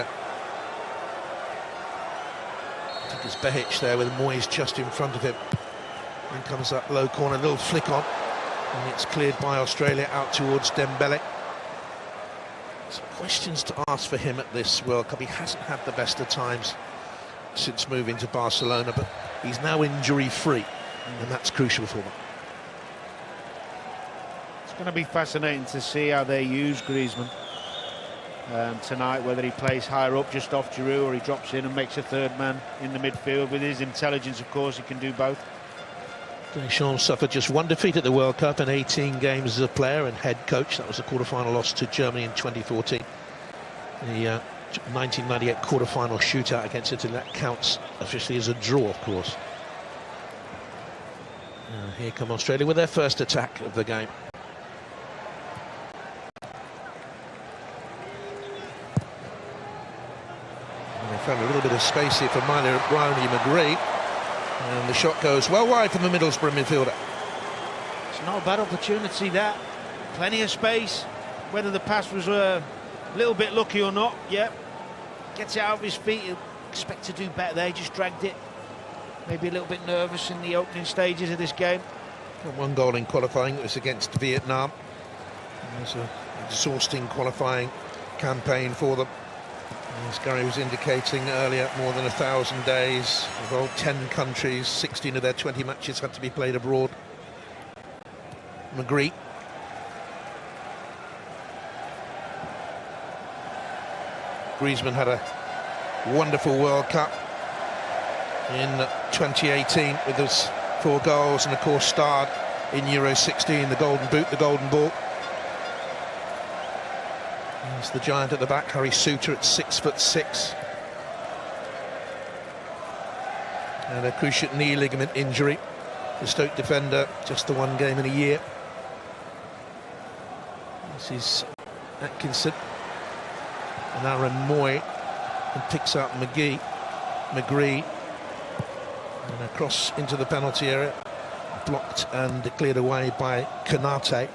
I think it's Behic there with Moyes just in front of him. In comes that low corner, little flick on, and it's cleared by Australia out towards Dembele. Some questions to ask for him at this World Cup. He hasn't had the best of times since moving to Barcelona, but he's now injury-free, and that's crucial for them. It's going to be fascinating to see how they use Griezmann tonight, whether he plays higher up just off Giroud or he drops in and makes a third man in the midfield. With his intelligence, of course, he can do both. Deschamps suffered just one defeat at the World Cup in 18 games as a player and head coach. That was a quarter-final loss to Germany in 2014. The 1998 quarter-final shootout against Italy, that counts officially as a draw, of course. Here come Australia with their first attack of the game. And they found a little bit of space here for Brownie McGree. And the shot goes well wide from the Middlesbrough midfielder. It's not a bad opportunity, that. Plenty of space. Whether the pass was a little bit lucky or not, yep. Gets it out of his feet. He'll expect to do better there. He just dragged it. Maybe a little bit nervous in the opening stages of this game. And one goal in qualifying. It was against Vietnam. It was an exhausting qualifying campaign for them. As Gary was indicating earlier, more than 1,000 days, involved 10 countries, 16 of their 20 matches had to be played abroad. McGree. Griezmann had a wonderful World Cup in 2018 with those 4 goals, and of course starred in Euro 16, the Golden Boot, the Golden Ball. There's the giant at the back, Harry Souttar, at 6'6", and a cruciate knee ligament injury. The Stoke defender, just the 1 game in a year. This is Atkinson, and Aaron Moy, and picks up McGree, and across into the penalty area, blocked and cleared away by Konate.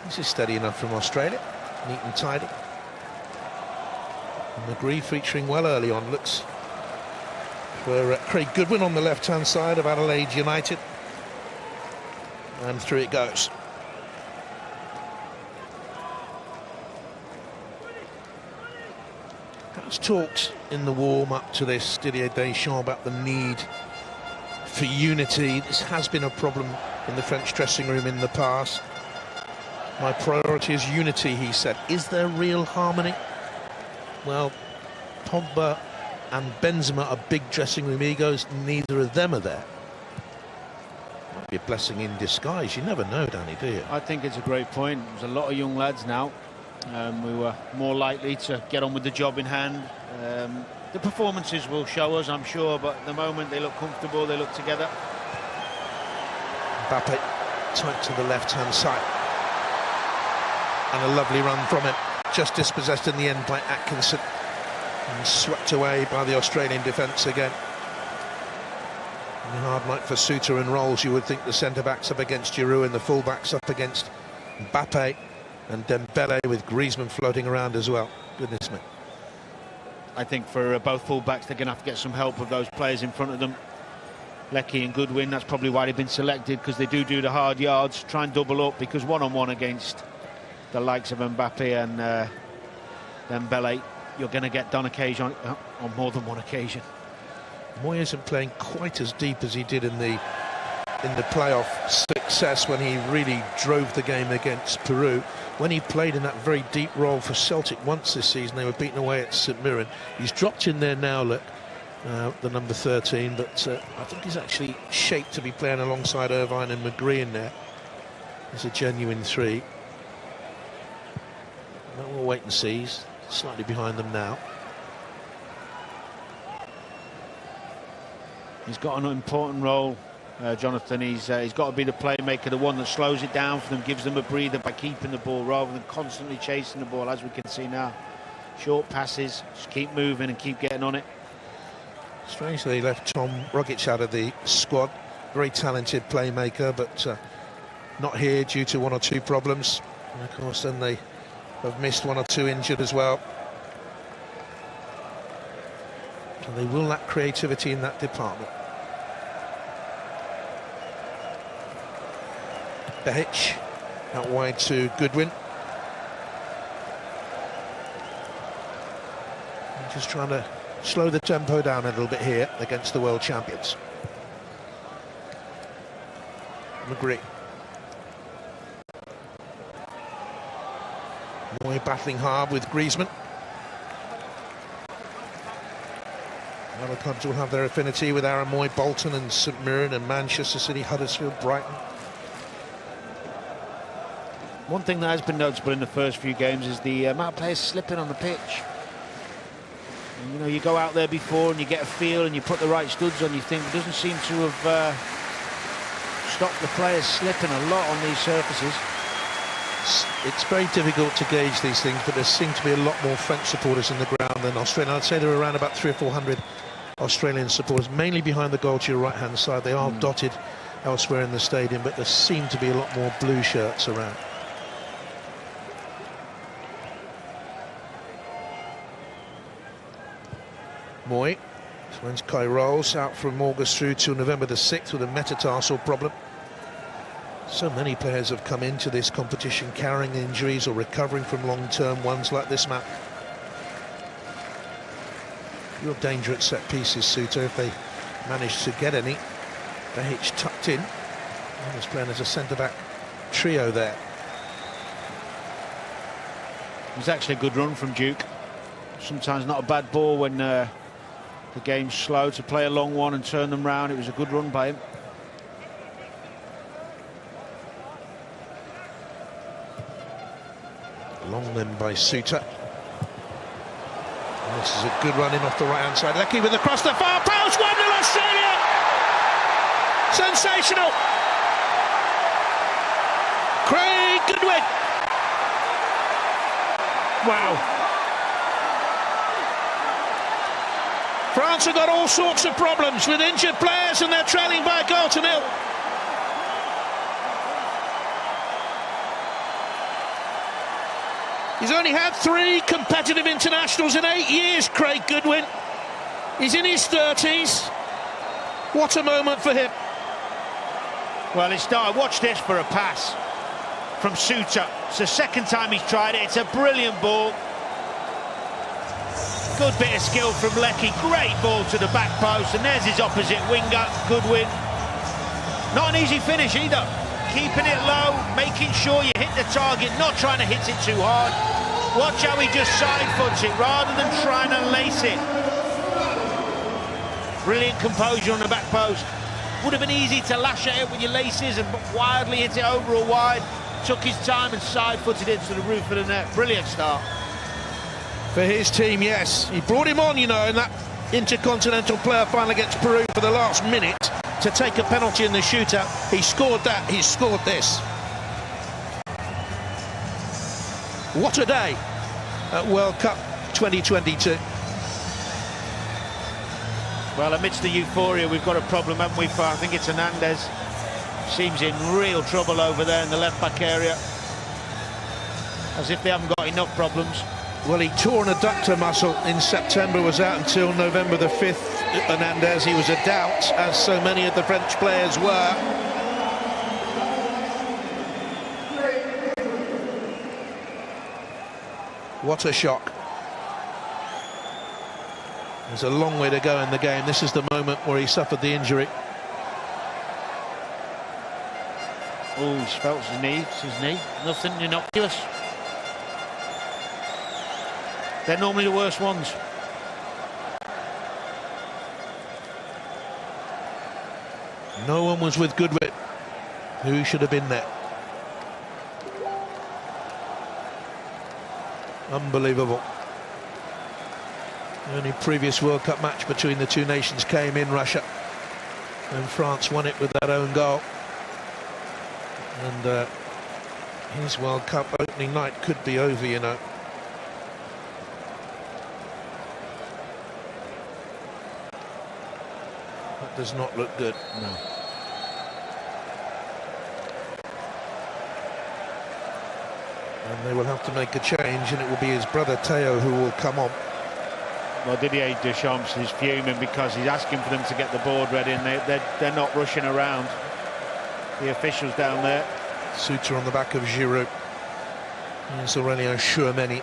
This is steady enough from Australia. Neat and tidy. And McGree featuring well early on. Looks for Craig Goodwin on the left-hand side of Adelaide United. And through it goes. Perhaps talked in the warm-up to this, Didier Deschamps, about the need for unity. This has been a problem in the French dressing room in the past. My priority is unity, he said. Is there real harmony? Well, Pogba and Benzema are big dressing room egos. Neither of them are there. Might be a blessing in disguise. You never know, Danny, do you? I think it's a great point. There's a lot of young lads now. We were more likely to get on with the job in hand. The performances will show us, I'm sure, but at the moment they look comfortable, they look together. Mbappe tight to the left-hand side. And a lovely run from him, just dispossessed in the end by Atkinson, and swept away by the Australian defence again. And a hard night for Souttar and Rolls. You would think the centre-backs up against Giroud and the full-backs up against Mbappe and Dembele, with Griezmann floating around as well. Goodness me. I think for both full-backs, they're going to have to get some help with those players in front of them. Leckie and Goodwin, that's probably why they've been selected, because they do the hard yards, try and double up, because one-on-one against the likes of Mbappe and Dembele, you're going to get done occasion on more than one occasion. Moy isn't playing quite as deep as he did in the playoff success when he really drove the game against Peru. When he played in that very deep role for Celtic once this season, they were beaten away at St Mirren. He's dropped in there now, look, the number 13, but I think he's actually shaped to be playing alongside Irvine and McGree in there. He's a genuine 3. We'll wait and see. He's slightly behind them now. He's got an important role, Jonathan. He's got to be the playmaker, the one that slows it down for them, gives them a breather by keeping the ball rather than constantly chasing the ball, as we can see now. Short passes, just keep moving and keep getting on it. Strangely, they left Tom Rogic out of the squad. Very talented playmaker, but not here due to 1 or 2 problems. And of course, then they have missed 1 or 2 injured as well. So they will lack creativity in that department. Behic out wide to Goodwin. Just trying to slow the tempo down a little bit here against the world champions. McGree. Moy battling hard with Griezmann. Other clubs will have their affinity with Aaron Moy, Bolton and St Mirren and Manchester City, Huddersfield, Brighton. One thing that has been noticeable in the first few games is the amount of players slipping on the pitch. And, you know, you go out there before and you get a feel and you put the right studs on, you think it doesn't seem to have stopped the players slipping a lot on these surfaces. It's very difficult to gauge these things, but there seem to be a lot more French supporters in the ground than Australian. I'd say there are around about 300 or 400 Australian supporters, mainly behind the goal to your right-hand side. They are dotted elsewhere in the stadium, but there seem to be a lot more blue shirts around. Moy, when's Kai rolls out from August through till November the 6th with a metatarsal problem. So many players have come into this competition carrying injuries or recovering from long-term ones like this man. Real danger at set pieces, Suter, if they manage to get any. Behic tucked in. He's playing as a centre-back trio there. It was actually a good run from Duke. Sometimes not a bad ball when the game's slow, to play a long one and turn them round. It was a good run by him. Long then by Suter. And this is a good run in off the right-hand side. Leckie with the cross the far post. 1-0 Australia! Sensational! Craig Goodwin! Wow. France have got all sorts of problems with injured players and they're trailing by a goal to nil. He's only had 3 competitive internationals in 8 years, Craig Goodwin. He's in his 30s. What a moment for him. Well, it started, watch this for a pass from Suter. It's the second time he's tried it. It's a brilliant ball. Good bit of skill from Leckie. Great ball to the back post. And there's his opposite winger, Goodwin. Not an easy finish either. Keeping it low, making sure you hit the target, not trying to hit it too hard. Watch how he just side-foots it rather than trying to lace it. Brilliant composure on the back post. Would have been easy to lash at it with your laces and wildly hit it over or wide. Took his time and side-footed it to the roof of the net. Brilliant start. For his team, yes. He brought him on, you know, in that intercontinental player final against Peru for the last minute to take a penalty in the shootout. He scored that, he scored this. What a day at World Cup 2022. Well, amidst the euphoria, we've got a problem, haven't we? I think it's Hernandez. Seems in real trouble over there in the left-back area. As if they haven't got enough problems. Well, he tore an adductor muscle in September, was out until November the 5th. Hernandez, he was a doubt, as so many of the French players were. What a shock. There's a long way to go in the game. This is the moment where he suffered the injury. Oh, he's felt his knee. It's his knee. Nothing innocuous. They're normally the worst ones. No one was with Goodwin. Who should have been there? Unbelievable. The only previous World Cup match between the two nations came in Russia, and France won it with that own goal. And his World Cup opening night could be over, you know. That does not look good. No. And they will have to make a change, and it will be his brother Teo who will come on. Well, Didier Deschamps is fuming because he's asking for them to get the board ready, and they're not rushing around. The officials down there. Suter on the back of Giroud. Here's Aurelien Chouameni,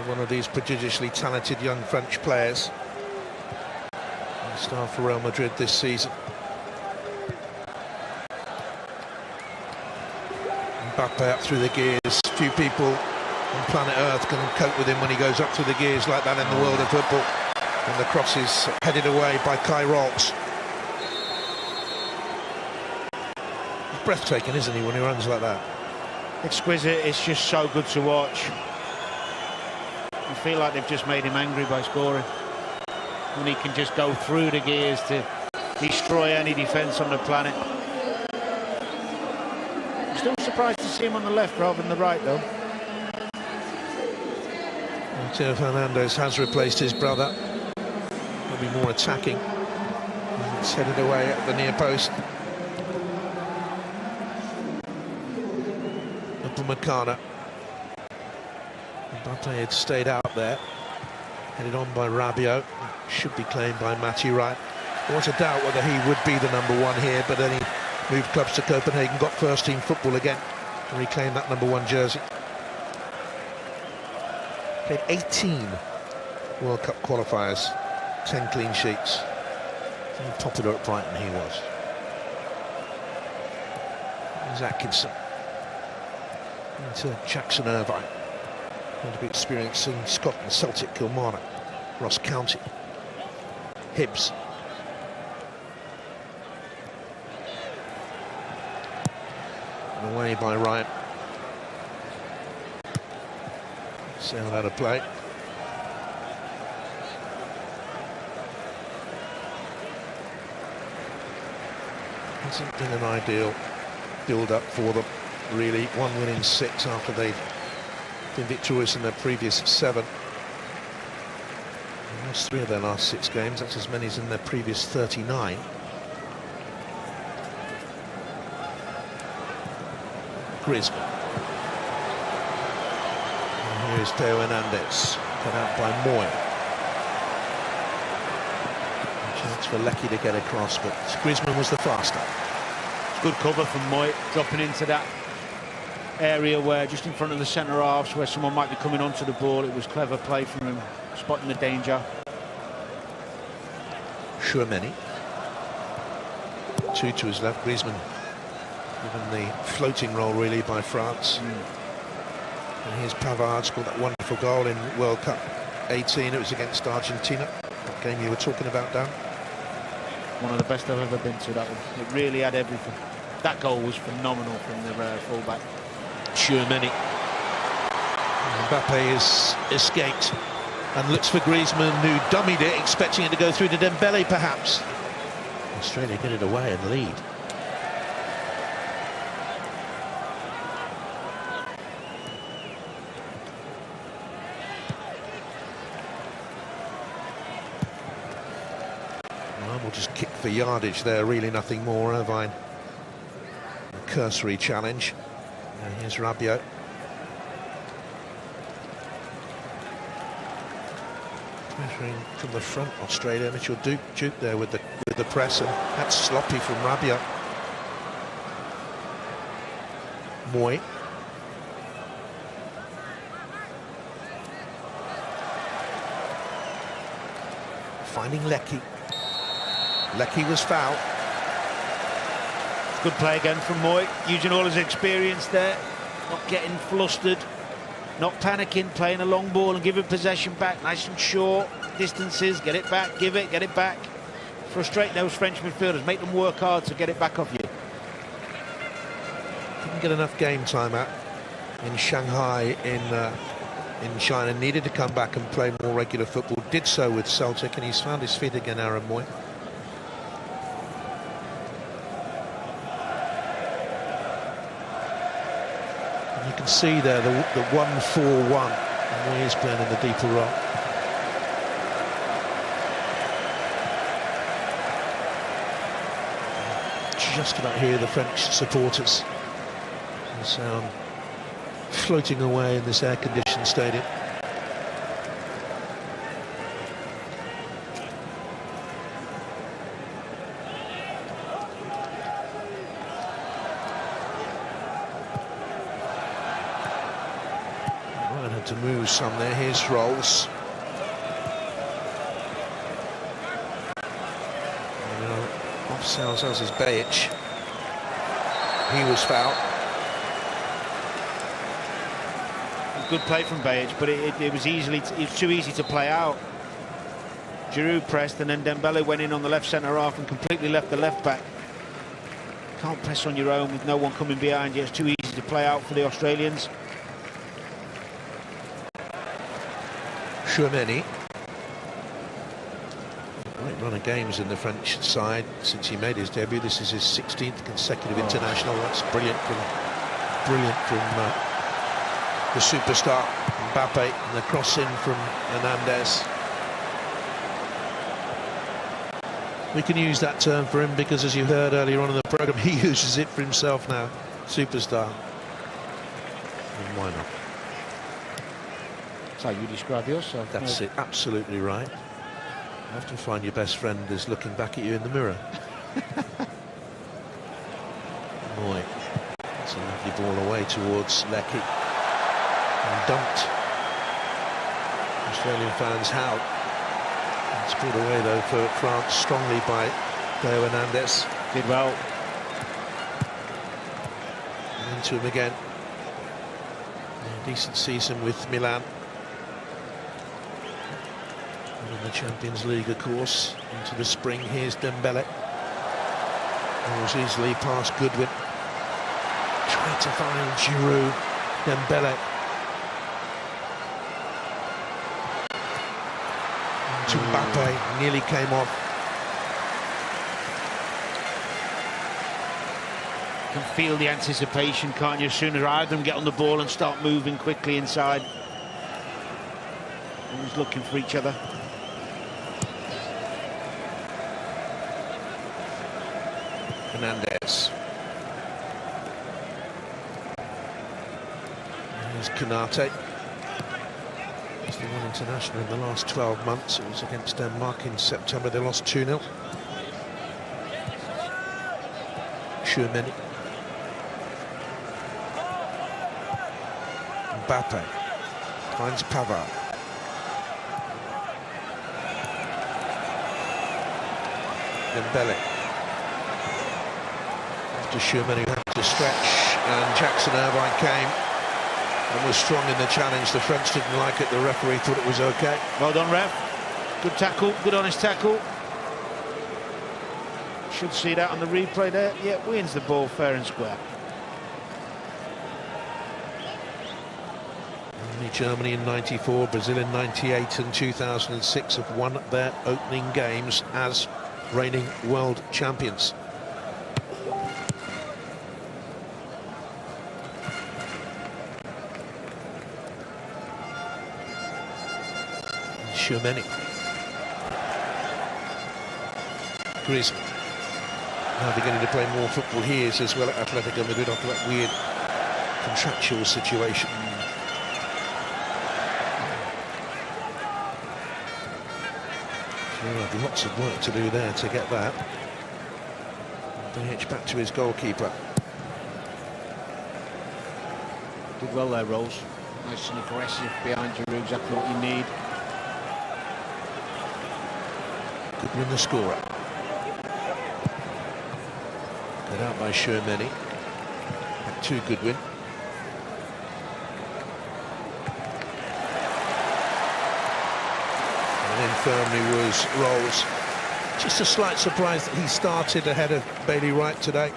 one of these prodigiously talented young French players. Star for Real Madrid this season. Mbappe up through the gears. Few people on planet Earth can cope with him when he goes up through the gears like that in the world of football. And the cross is headed away by Kai Rolls. He's breathtaking, isn't he, when he runs like that? Exquisite. It's just so good to watch. You feel like they've just made him angry by scoring. When he can just go through the gears to destroy any defence on the planet. I'm still surprised to see him on the left rather than the right, though. Theo Fernandez has replaced his brother. He'll be more attacking. It's headed away at the near post. Upamecano. Mbappe had stayed out there. Headed on by Rabiot. Should be claimed by Matty Wright. There was a doubt whether he would be the #1 here, but then he moved clubs to Copenhagen, got first team football again, and reclaimed that #1 jersey. Played 18 World Cup qualifiers, 10 clean sheets. How popular at Brighton he was. There's Atkinson. Into Jackson Irvine. Going to be experiencing Scotland, Celtic, Kilmarnock, Ross County, Hibs. And away by Ryan. Sailed out of play. Hasn't been an ideal build-up for them, really. 1 win in 6 after they've been victorious in their previous 7. They lost 3 of their last 6 games. That's as many as in their previous 39. Griezmann. And here's Theo Hernandez, cut out by Moy. A chance for Lecky to get across, but Griezmann was the faster. Good cover from Moy, dropping into that area where just in front of the centre halves where someone might be coming onto the ball. It was clever play from him, spotting the danger. Chouameni. 2 to his left. Griezmann given the floating role really by France. And here's Pavard, scored that wonderful goal in World Cup 18. It was against Argentina, that game you were talking about, Dan. One of the best I've ever been to, that one. It really had everything. That goal was phenomenal from the full-back. Chouameni. Mbappe has escaped and looks for Griezmann, who dummied it, expecting it to go through to Dembele, perhaps. Australia get it away and lead. Well, we'll just kick for yardage there, really nothing more. Irvine, a cursory challenge. And here's Rabiot. Measuring from the front, Australia. Mitchell Duke there with the press, and that's sloppy from Rabiot. Moy. Finding Lecky. Lecky was fouled. Good play again from Moy, using all his experience there, not getting flustered, not panicking, playing a long ball and giving possession back, nice and short, distances, get it back, give it, get it back. Frustrate those French midfielders, make them work hard to get it back off you. Didn't get enough game time out in Shanghai in China, needed to come back and play more regular football, did so with Celtic, and he's found his feet again, Aaron Moy. You can see there the 1-4-1, and Moy is playing in the deeper role. Just about hear the French supporters. The sound floating away in this air-conditioned stadium. to move some there. Here's Rolls. Off Salzar's is Bajic. He was fouled. Good play from Bajic, but it was too easy to play out. Giroud pressed, and then Dembele went in on the left centre half and completely left the left back. Can't press on your own with no one coming behind you. It's too easy to play out for the Australians. Chouameni. Great run of games in the French side since he made his debut. This is his 16th consecutive international. That's brilliant from the superstar Mbappe, and the cross in from Hernandez. We can use that term for him because, as you heard earlier on in the programme, he uses it for himself now. Superstar. And why not? That's how you describe yourself. That's it, absolutely right. You often find your best friend is looking back at you in the mirror. Boy, it's a lovely ball away towards Lecky. And dumped. Australian fans howl. It's pulled away though for France strongly by Theo Hernandez. Did well. And into him again. A decent season with Milan. And in the Champions League, of course, into the spring. Here's Dembele. Goes easily past Goodwin. Trying to find Giroud. Dembele. To Mbappe, nearly came off. You can feel the anticipation, can't you? As soon as either of them get on the ball and start moving quickly inside. Always looking for each other. Hernandez. Here's Konate. He's the one international in the last 12 months. It was against Denmark in September. They lost 2-0. Chouameni. Mbappe finds Pavard. Dembele. After Chouameni had to stretch, and Jackson Irvine came and was strong in the challenge. The French didn't like it. The referee thought it was okay. Well done, ref. Good tackle, good honest tackle. Should see that on the replay there. Yeah, wins the ball fair and square. Only Germany in '94, Brazil in '98 and 2006 have won their opening games as reigning world champions. Chouameni. Griezmann. Now beginning to play more football. He is as well at Atletico Madrid after that weird contractual situation. Sure, had lots of work to do there to get that. Bajic back to his goalkeeper. Did well there, Rolls. Nice and aggressive behind Giroud, exactly what you need. Goodwin the scorer. Cut out by Chouameni. Back to Goodwin. And then firmly was Rolls. Just a slight surprise that he started ahead of Bailey Wright today.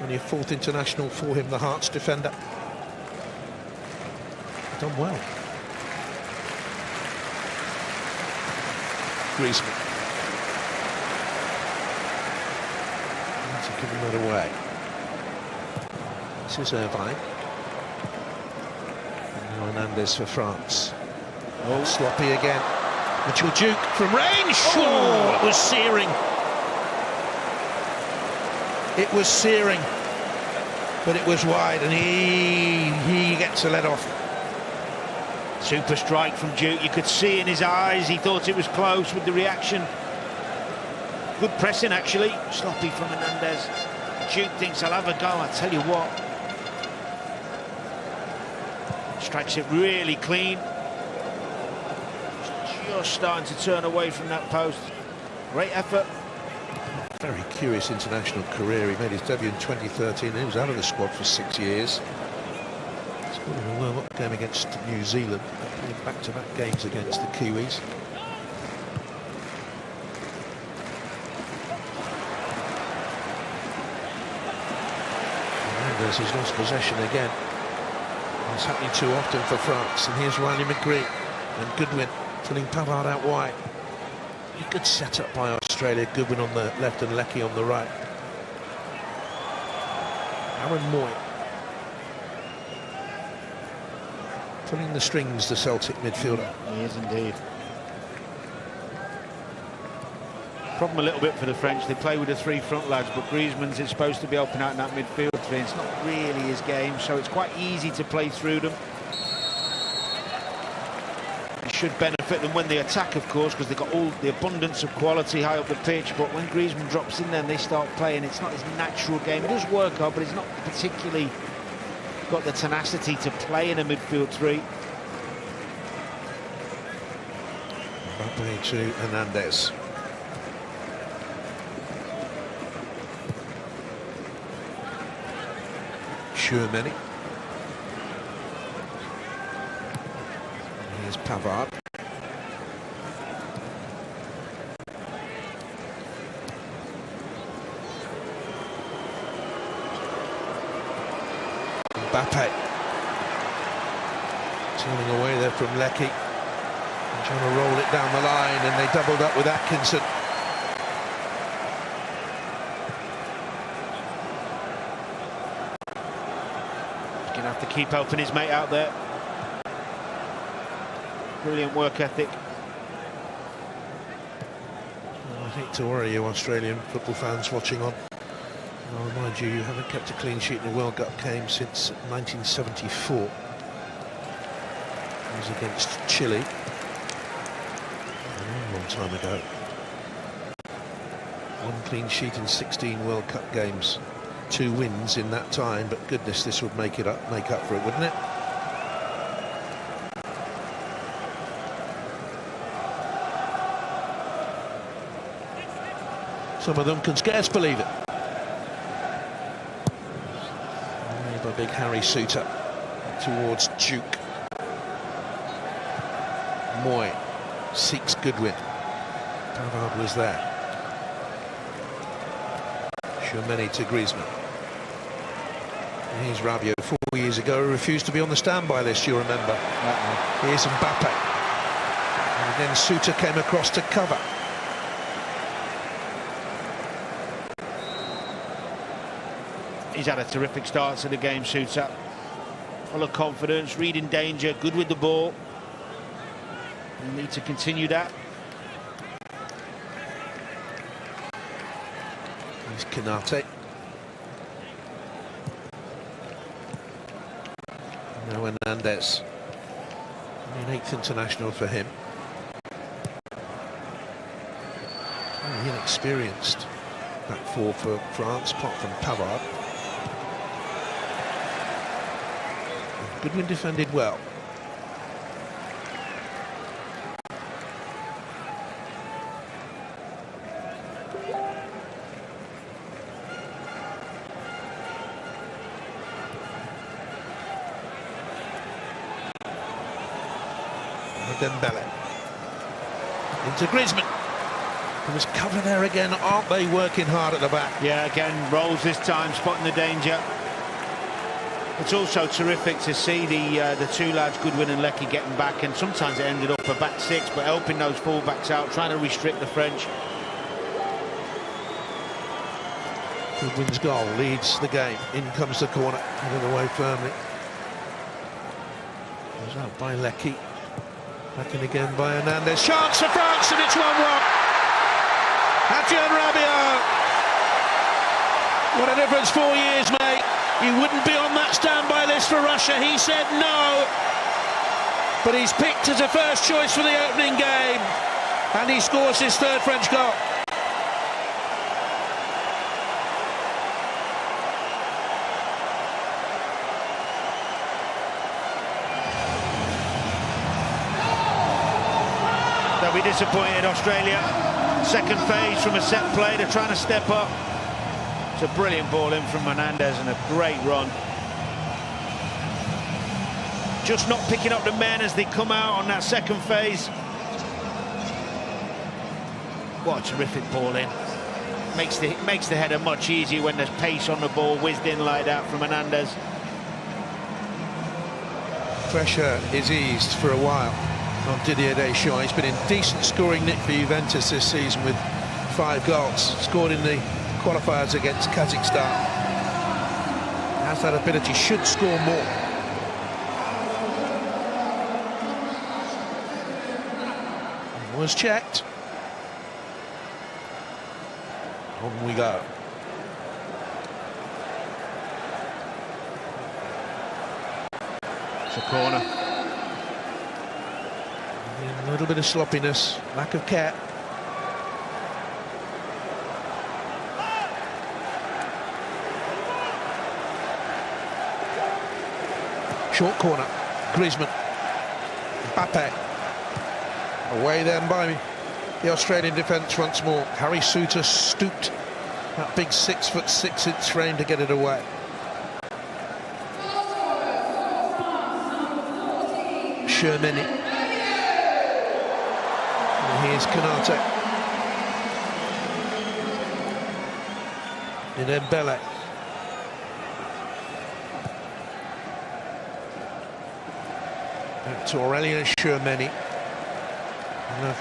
Only a fourth international for him, the Hearts defender. Done well. Griezmann. Giving that away. This is Irvine. And now Hernandez for France. Oh, sloppy again. Mitchell Duke from range. Oh, it was searing. It was searing. But it was wide, and he gets a let off. Super strike from Duke. You could see in his eyes he thought it was close with the reaction. Good pressing, actually. Sloppy from Hernandez. Duke thinks, I'll have a go. I tell you what. Strikes it really clean. Just starting to turn away from that post. Great effort. Very curious international career. He made his debut in 2013. He was out of the squad for 6 years. Scored in a warm-up game against New Zealand. Playing back-to-back games against the Kiwis. Hernandez has lost possession again. It's happening too often for France. And here's Riley McGree and Goodwin pulling Pavard out wide. A good setup by Australia. Goodwin on the left and Leckie on the right. Aaron Moy pulling the strings, the Celtic midfielder. He is indeed. Problem a little bit for the French. They play with the three front lads, but Griezmann's is supposed to be helping out in that midfield three. It's not really his game, so it's quite easy to play through them. It should benefit them when they attack, of course, because they've got all the abundance of quality high up the pitch. But when Griezmann drops in there and they start playing, it's not his natural game. He does work hard, but he's not particularly got the tenacity to play in a midfield three. Mbappe to Hernandez. Many. Here's Pavard. Mbappe turning away there from Leckie and trying to roll it down the line, and they doubled up with Atkinson. Gonna have to keep helping his mate out there. Brilliant work ethic. I hate to worry you Australian football fans watching on. I'll remind you, you haven't kept a clean sheet in a World Cup game since 1974. It was against Chile. A long time ago. One clean sheet in 16 World Cup games. 2 wins in that time, but goodness, this would make up for it, wouldn't it? Some of them can scarce believe it. By big Harry Suter towards Duke. Moy seeks Goodwin. Pavard was there. Many to Griezmann. Here's Rabiot. 4 years ago, he refused to be on the standby list, you remember. Here's Mbappe. And then Suter came across to cover. He's had a terrific start to the game, Suter. Full of confidence, reading danger, good with the ball. You need to continue that. Here's Kanate. Now Hernandez. An 8th international for him. Very inexperienced back four for France, apart from Pavard. Goodwin defended well. Dembele into Griezmann. There was cover there again. Aren't they working hard at the back? Yeah, again, Rolls this time, spotting the danger. It's also terrific to see the two lads, Goodwin and Leckie, getting back, and sometimes it ended up a back six, but helping those full-backs out, trying to restrict the French. Goodwin's goal leads the game. In comes the corner, headed away firmly. Goes out by Leckie. Back in again by Hernandez. Chance for France, and it's 1-1. Adrien Rabiot. What a difference 4 years, mate. He wouldn't be on that standby list for Russia. He said no. But he's picked as a first choice for the opening game. And he scores his 3rd French goal. They'll be disappointed, Australia. Second phase from a set play, they're trying to step up. It's a brilliant ball in from Menendez and a great run. Just not picking up the men as they come out on that second phase. What a terrific ball in. Makes the header much easier when there's pace on the ball, whizzed in like that from Menendez. Pressure is eased for a while on Didier Deschamps. He's been in decent scoring nick for Juventus this season with 5 goals. Scored in the qualifiers against Kazakhstan. Has that ability, should score more. Was checked. On we go. It's a corner. A little bit of sloppiness, lack of care. Short corner. Griezmann. Mbappe. Away then by the Australian defence once more. Harry Souttar stooped that big 6'6" frame to get it away. Shermani. And here's Konate. And Dembele. Back to Aurélien Shermani.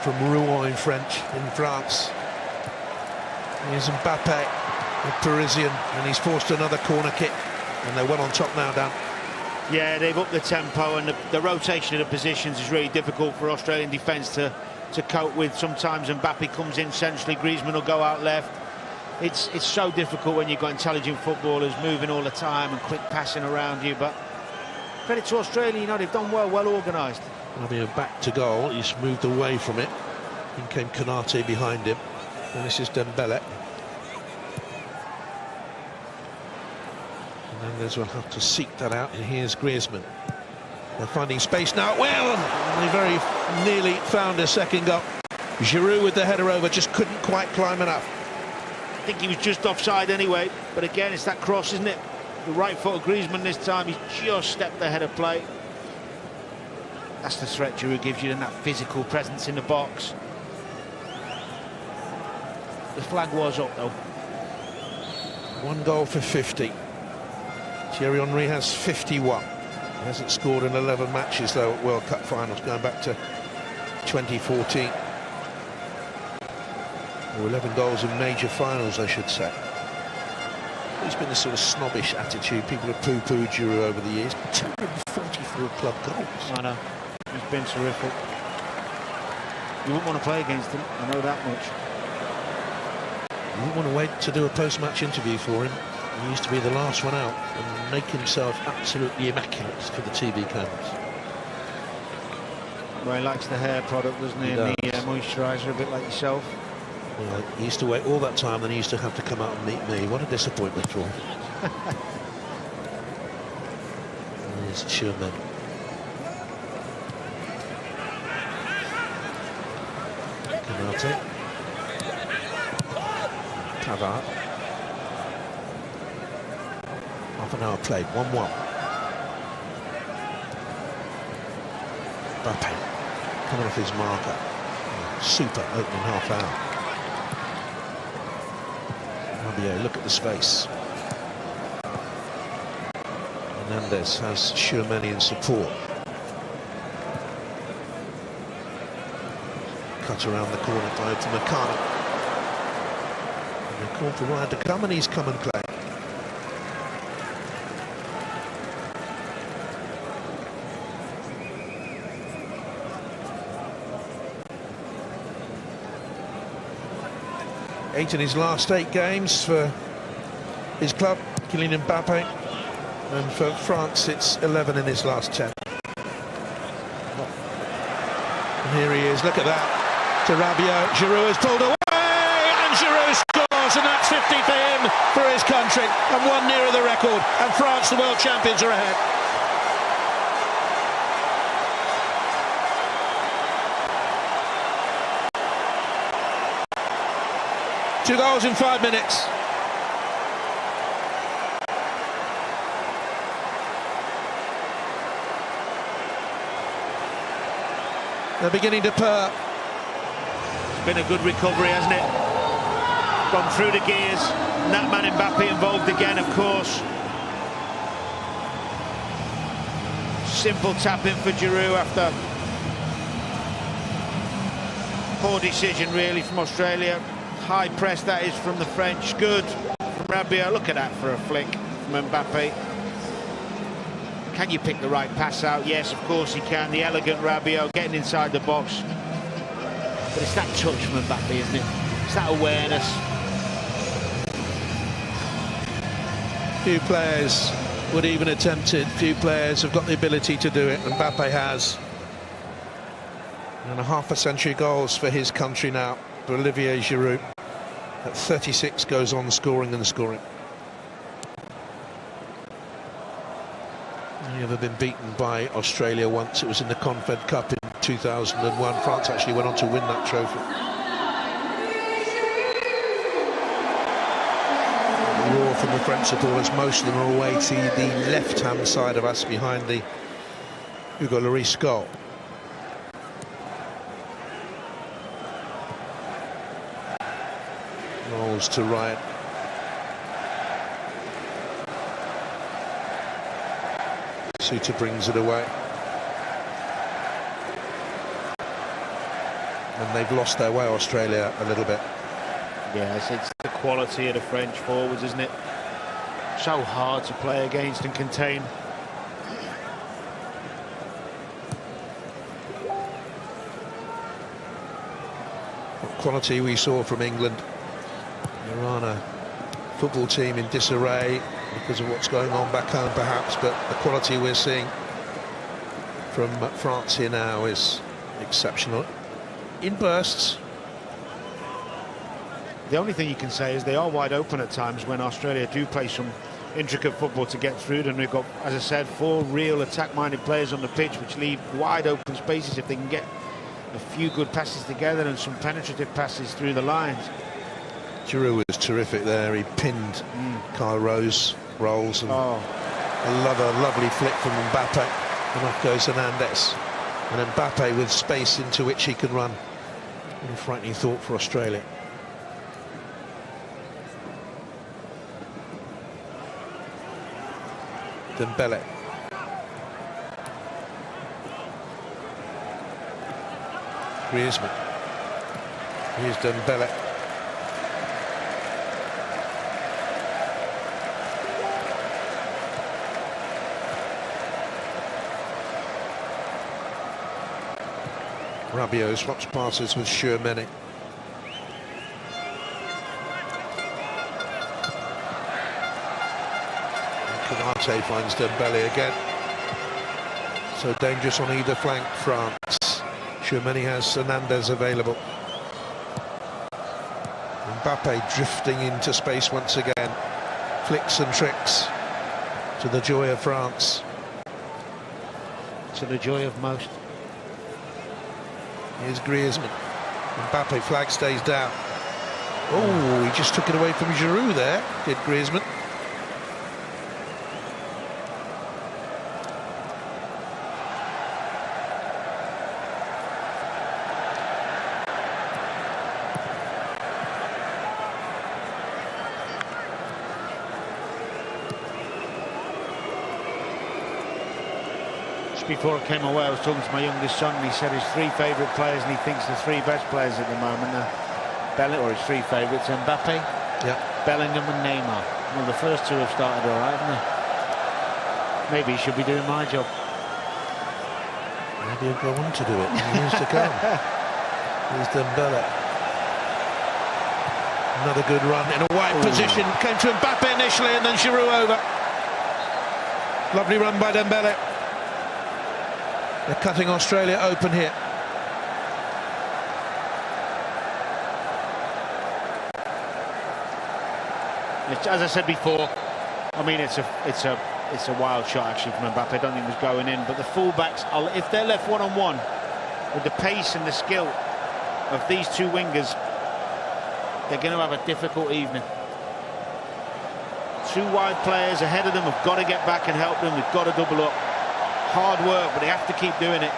From Rouen in France. Here's Mbappe, the Parisian, and he's forced another corner kick, and they're well on top now, Dan. Yeah, they've upped the tempo, and the rotation of the positions is really difficult for Australian defence to cope with. Sometimes Mbappe comes in centrally, Griezmann will go out left. It's so difficult when you've got intelligent footballers moving all the time and quick passing around you, but credit to Australia, you know, they've done well organised. Rabiot back to goal, he's moved away from it. In came Konate behind him. And this is Dembele. Menendez will have to seek that out, and here's Griezmann. They're finding space now. Well, they very nearly found a second goal. Giroud with the header over, just couldn't quite climb enough. I think he was just offside anyway, but again, it's that cross, isn't it? The right foot of Griezmann this time, he's just stepped ahead of play. That's the threat Giroud gives you, and that physical presence in the box. The flag was up, though. 1 goal for 50. Thierry Henry has 51. He hasn't scored in 11 matches, though, at World Cup finals, going back to 2014. Or 11 goals in major finals, I should say. There's been this sort of snobbish attitude. People have poo-pooed Giroud over the years. 244 club goals. I know. He's been terrific. You wouldn't want to play against him, I know that much. You wouldn't want to wait to do a post-match interview for him. He used to be the last one out and make himself absolutely immaculate for the TV cameras. Well, he likes the hair product, doesn't he? And the moisturiser, a bit like yourself. Well, he used to wait all that time, then he used to have to come out and meet me. What a disappointment for him. There's Sherman. Konate. Pavard. Half an hour played, 1-1. Mbappe coming off his marker. Super opening half hour. Rabiot, look at the space. Menendez has Shermani in support. Cut around the corner to Makana. And they call for Ryan to come, and he's come and play. Eight in his last 8 games for his club, Kylian Mbappe, and for France it's 11 in his last 10. And here he is, look at that, to Rabiot. Giroud has pulled away, and Giroud scores, and that's 50 for him, for his country, and 1 nearer the record, and France, the world champions, are ahead. 2 goals in 5 minutes. They're beginning to purr. It's been a good recovery, hasn't it? Gone through the gears. And that man Mbappe involved again, of course. Simple tap-in for Giroud after poor decision, really, from Australia. High press, that is, from the French. Good from Rabiot. Look at that for a flick from Mbappe. Can you pick the right pass out? Yes, of course he can. The elegant Rabiot getting inside the box. But it's that touch from Mbappe, isn't it? It's that awareness. Few players would even attempt it. Few players have got the ability to do it, and Mbappe has. And a half a century goals for his country now, for Olivier Giroud. At 36 goes on scoring and scoring. Only ever been beaten by Australia once. It was in the Confed Cup in 2001. France actually went on to win that trophy. Roar from the French supporters. Most of them are away to the left-hand side of us, behind the Hugo Lloris goal. Rolls to right. Suter brings it away. And they've lost their way, Australia, a little bit. Yes, it's the quality of the French forwards, isn't it? So hard to play against and contain. What quality we saw from England. They're on a football team in disarray because of what's going on back home, perhaps, but the quality we're seeing from France here now is exceptional. In bursts. The only thing you can say is they are wide open at times when Australia do play some intricate football to get through. And we've got, as I said, 4 real attack-minded players on the pitch, which leave wide open spaces if they can get a few good passes together and some penetrative passes through the lines. Giroud was terrific there. He pinned Kyle Rolls, and a lovely flick from Mbappe. And off goes Hernandez. And Mbappe with space into which he can run. A frightening thought for Australia. Dembele. Griezmann. Here's Dembele. Rabiot swaps passes with Tchouaméni. Konate finds Dembele again. So dangerous on either flank, France. Tchouaméni has Hernandez available. Mbappe drifting into space once again. Flicks and tricks to the joy of France. To the joy of most. Here's Griezmann. Mbappe, flag stays down. Oh, he just took it away from Giroud there, did Griezmann. Before I came away, I was talking to my youngest son, and he said his 3 favourite players, and he thinks the 3 best players at the moment are or his 3 favourites, Mbappe, Bellingham and Neymar. Well, the first 2 have started all right, haven't they? Maybe he should be doing my job. Maybe he'll go on to do it in years to come. Here's Dembele. Another good run in a wide position. Came to Mbappe initially, and then Giroud over. Lovely run by Dembele. They're cutting Australia open here. As I said before, I mean it's a wild shot actually from Mbappe. I don't think it was going in, but the fullbacks, if they're left one-on-one with the pace and the skill of these 2 wingers, they're going to have a difficult evening. Two wide players ahead of them have got to get back and help them. They've got to double up. Hard work, but they have to keep doing it.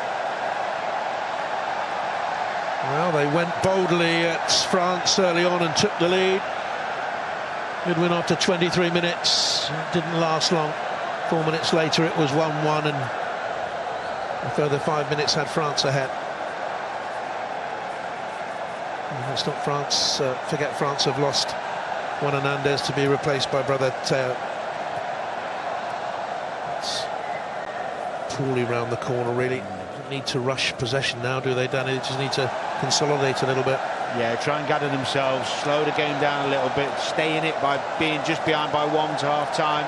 Well, they went boldly at France early on and took the lead. Good win after 23 minutes. It didn't last long. 4 minutes later it was 1-1, and a further 5 minutes had France ahead. And let's not forget France have lost Juan Hernandez to be replaced by brother Teo. It's poorly round the corner, really. Don't need to rush possession now, do they, Danny? They just need to consolidate a little bit. Yeah, try and gather themselves, slow the game down a little bit, stay in it by being just behind by 1 to half-time.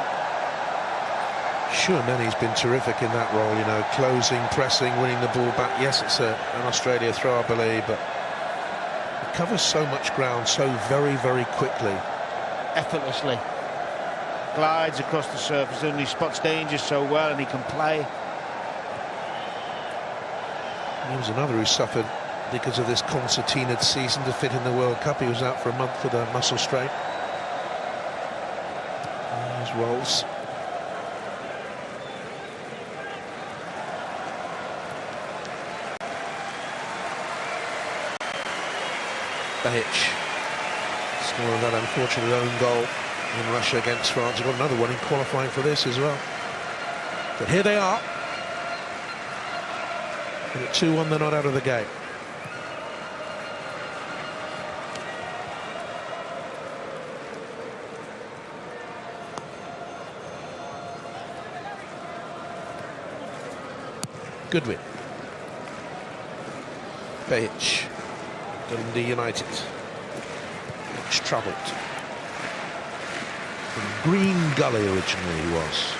Sure, Manny's been terrific in that role, you know, closing, pressing, winning the ball back. Yes, it's an Australia throw, I believe, but it covers so much ground so very, very quickly. Effortlessly. Glides across the surface, and he spots danger so well, and he can play. He was another who suffered because of this concertinaed season to fit in the World Cup. He was out for a month with a muscle strain. There's Rolls. Bahic scoring that unfortunate own goal in Russia against France. They've got another one in qualifying for this as well. But here they are. And at 2-1, they're not out of the game. Goodwin. Bahic. Dundee United. Much troubled. From Green Gully originally he was.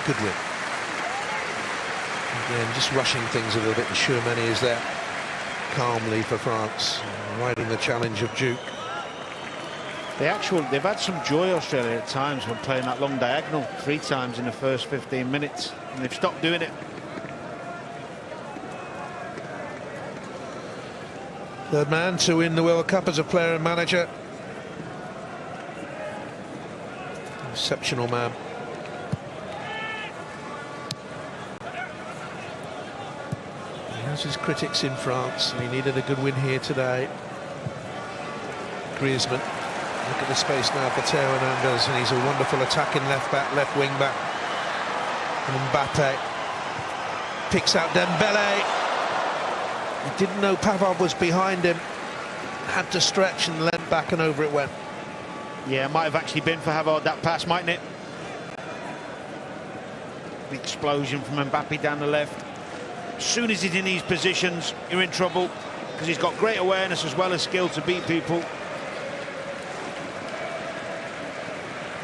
Goodwin. Again, just rushing things a little bit, and Shermani is there calmly for France, riding the challenge of Duke. They've had some joy, Australia, at times when playing that long diagonal 3 times in the first 15 minutes, and they've stopped doing it. Third man to win the World Cup as a player and manager. Exceptional man. He has his critics in France, and he needed a good win here today. Griezmann. Look at the space now for Teo Hernandez, and he's a wonderful attacking left back, left wing back. And Mbappe picks out Dembele. He didn't know Pavard was behind him. Had to stretch and leant back, and over it went. Yeah, might have actually been for Havard, that pass, mightn't it? The explosion from Mbappe down the left. As soon as he's in these positions, you're in trouble, because he's got great awareness as well as skill to beat people.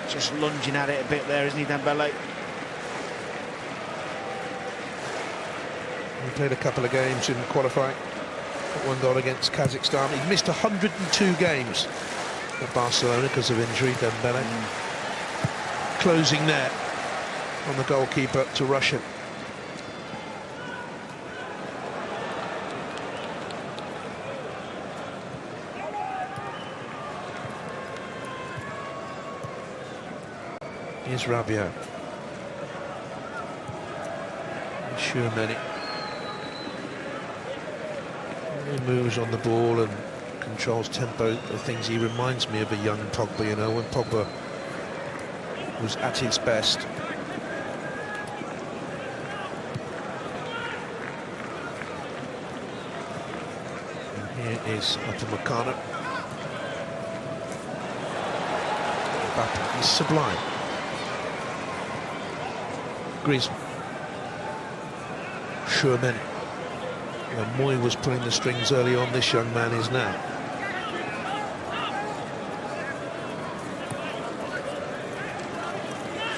Just lunging at it a bit there, isn't he, Dembele? He played a couple of games in qualifying. Got 1 goal against Kazakhstan. He missed 102 games at Barcelona because of injury, Dembele. Closing net on the goalkeeper to rush him. Here's Rabiot. Shermani. He moves on the ball and controls tempo. The things, he reminds me of a young Pogba, you know, when Pogba was at his best. And here is Upamecano. Mbappe, he's sublime. Griezmann. Shermani. When Moy was pulling the strings early on, this young man is now.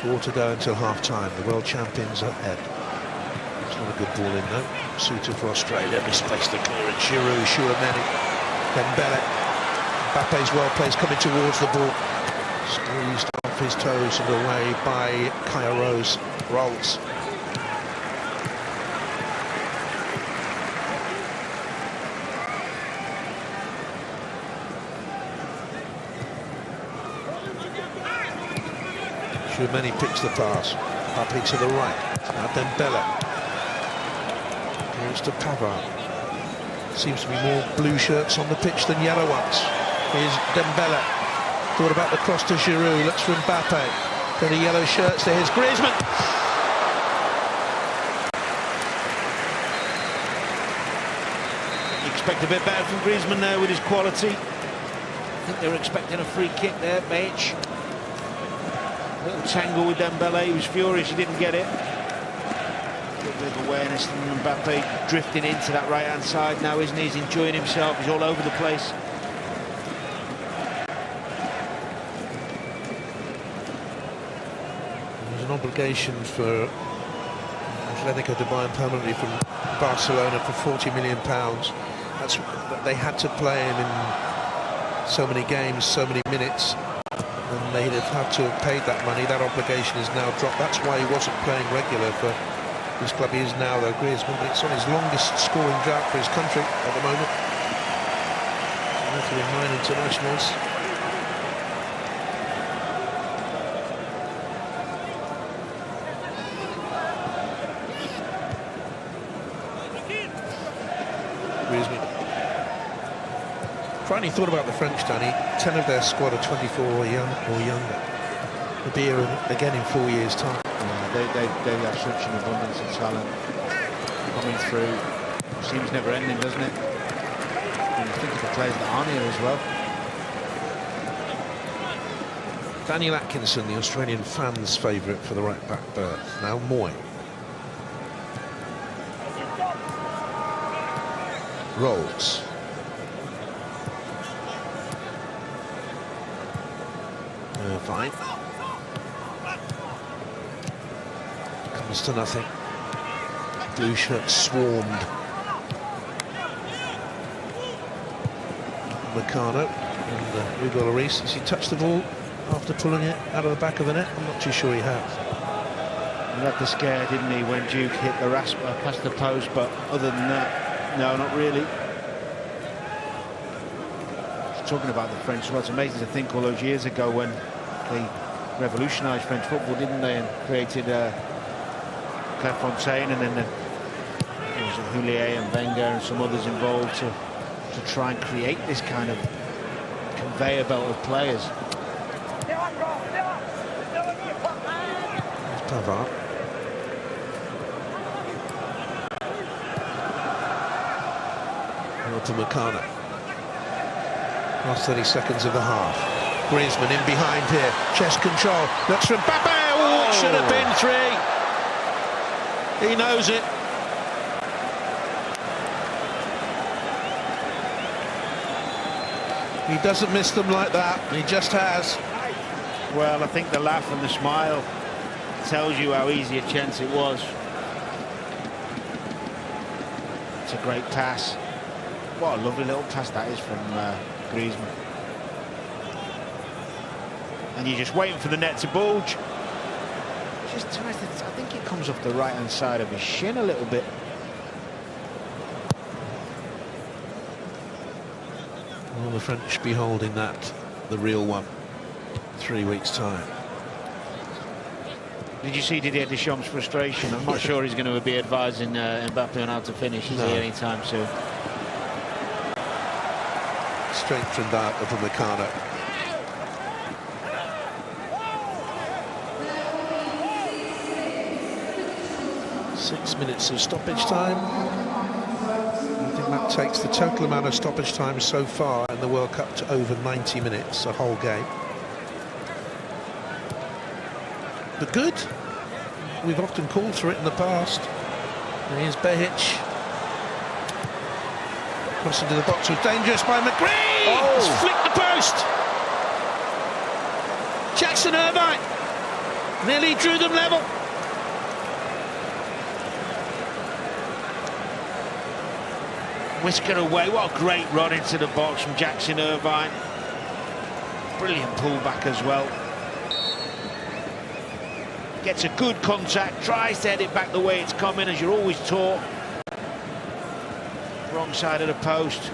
Four to go until half-time. The world champions ahead. It's not a good ball in though. Suited for Australia. Misplaced the clearance. Giroud, Shermani, Dembele. Mbappe's well placed, coming towards the ball. Squeezed off his toes and away by Kaya Rose. Rolls. Tchouameni picks the pass. Mbappe to the right. Now Dembele. Here's to Pavard. Seems to be more blue shirts on the pitch than yellow ones. Here's Dembele. Thought about the cross to Giroud. Looks for Mbappe. For the yellow shirts there. Here's Griezmann. You expect a bit better from Griezmann there with his quality. I think they were expecting a free kick there, Beich. Little tangle with Dembele. He was furious he didn't get it. A little bit of awareness from Mbappe drifting into that right-hand side now, isn't he? He's enjoying himself. He's all over the place. There's an obligation for Atletico to buy him permanently from Barcelona for £40 million. That's they had to play him in so many games, so many minutes, and they'd have had to have paid that money. That obligation is now dropped. That's why he wasn't playing regular for his club. He is now, though, Griezmann, but it's on his longest scoring drought for his country at the moment. With 9 internationals. Griezmann. Finally thought about the French, Danny. 10 of their squad are 24 or younger. They'll be here again in 4 years' time. Yeah, they have such an abundance of talent coming through. Seems never ending, doesn't it? And I think of the players that aren't here as well. Daniel Atkinson, the Australian fans' favourite for the right-back berth. Now Moy. Rolls. Fine. Comes to nothing. Blue shirts swarmed. Meccano and Hugo Lloris. Has he touched the ball after pulling it out of the back of the net? I'm not too sure he has. He had the scare, didn't he, when Duke hit the rasper past the post, but other than that, no, not really. Talking about the French, well, it's amazing to think all those years ago when they revolutionised French football, didn't they, and created Clairefontaine, and then there was Houllier and Wenger and some others involved to try and create this kind of conveyor belt of players. There's Pavard. To Meccano. Last 30 seconds of the half. Griezmann in behind here. Chest control. Looks for Mbappe. Oh, it should have been 3. He knows it. He doesn't miss them like that. He just has. Well, I think the laugh and the smile tells you how easy a chance it was. It's a great pass. What a lovely little pass that is from Griezmann. And you're just waiting for the net to bulge. Just tries to, I think it comes off the right-hand side of his shin a little bit. Will the French be holding that, the real one, 3 weeks' time? Did you see Didier Deschamps' frustration? I'm not sure he's going to be advising Mbappe on how to finish, is he, anytime soon? Strength from that of Meccano. Six minutes of stoppage time. I think that takes the total amount of stoppage time so far in the World Cup to over 90 minutes, a whole game. But good. We've often called for it in the past. And here's Behic. Cross into the box was dangerous by McGree. Oh. It's flicked the post. Jackson Irvine nearly drew them level. Whisker away. What a great run into the box from Jackson Irvine. Brilliant pullback as well. Gets a good contact, tries to head it back the way it's coming, as you're always taught. Wrong side of the post.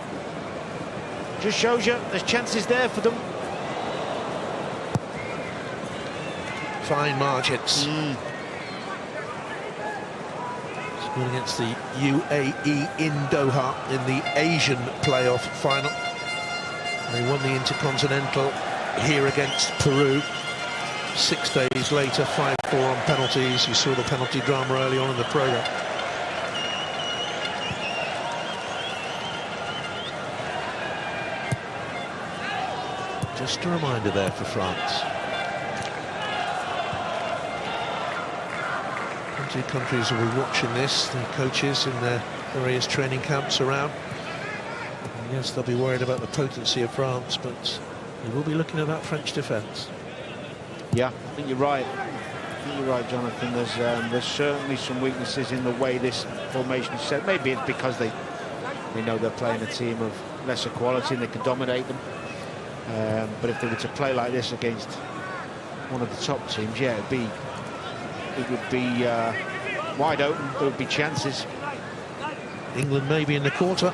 Just shows you there's chances there for them. fine margins. Scored against the UAE in Doha in the Asian playoff final. They won the Intercontinental here against Peru. 6 days later, 5-4 on penalties. You saw the penalty drama early on in the programme. Just a reminder there for France. Plenty of countries will be watching this, the coaches in their various training camps around. And yes, they'll be worried about the potency of France, but they will be looking at that French defence. Yeah, I think you're right. Jonathan. There's certainly some weaknesses in the way this formation is set. Maybe it's because they know they're playing a team of lesser quality and they can dominate them. But if they were to play like this against one of the top teams, yeah, it would be wide open. There would be chances. England maybe in the quarter.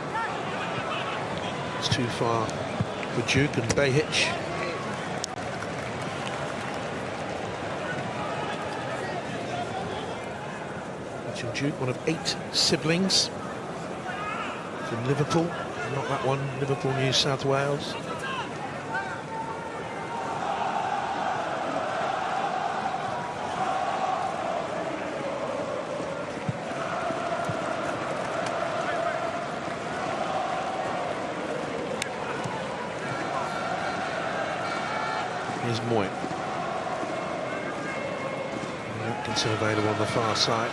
It's too far for Duke and Behic. Duke, one of 8 siblings from Liverpool, not that one, Liverpool, New South Wales. Here's Moy. Atkinson available on the far side.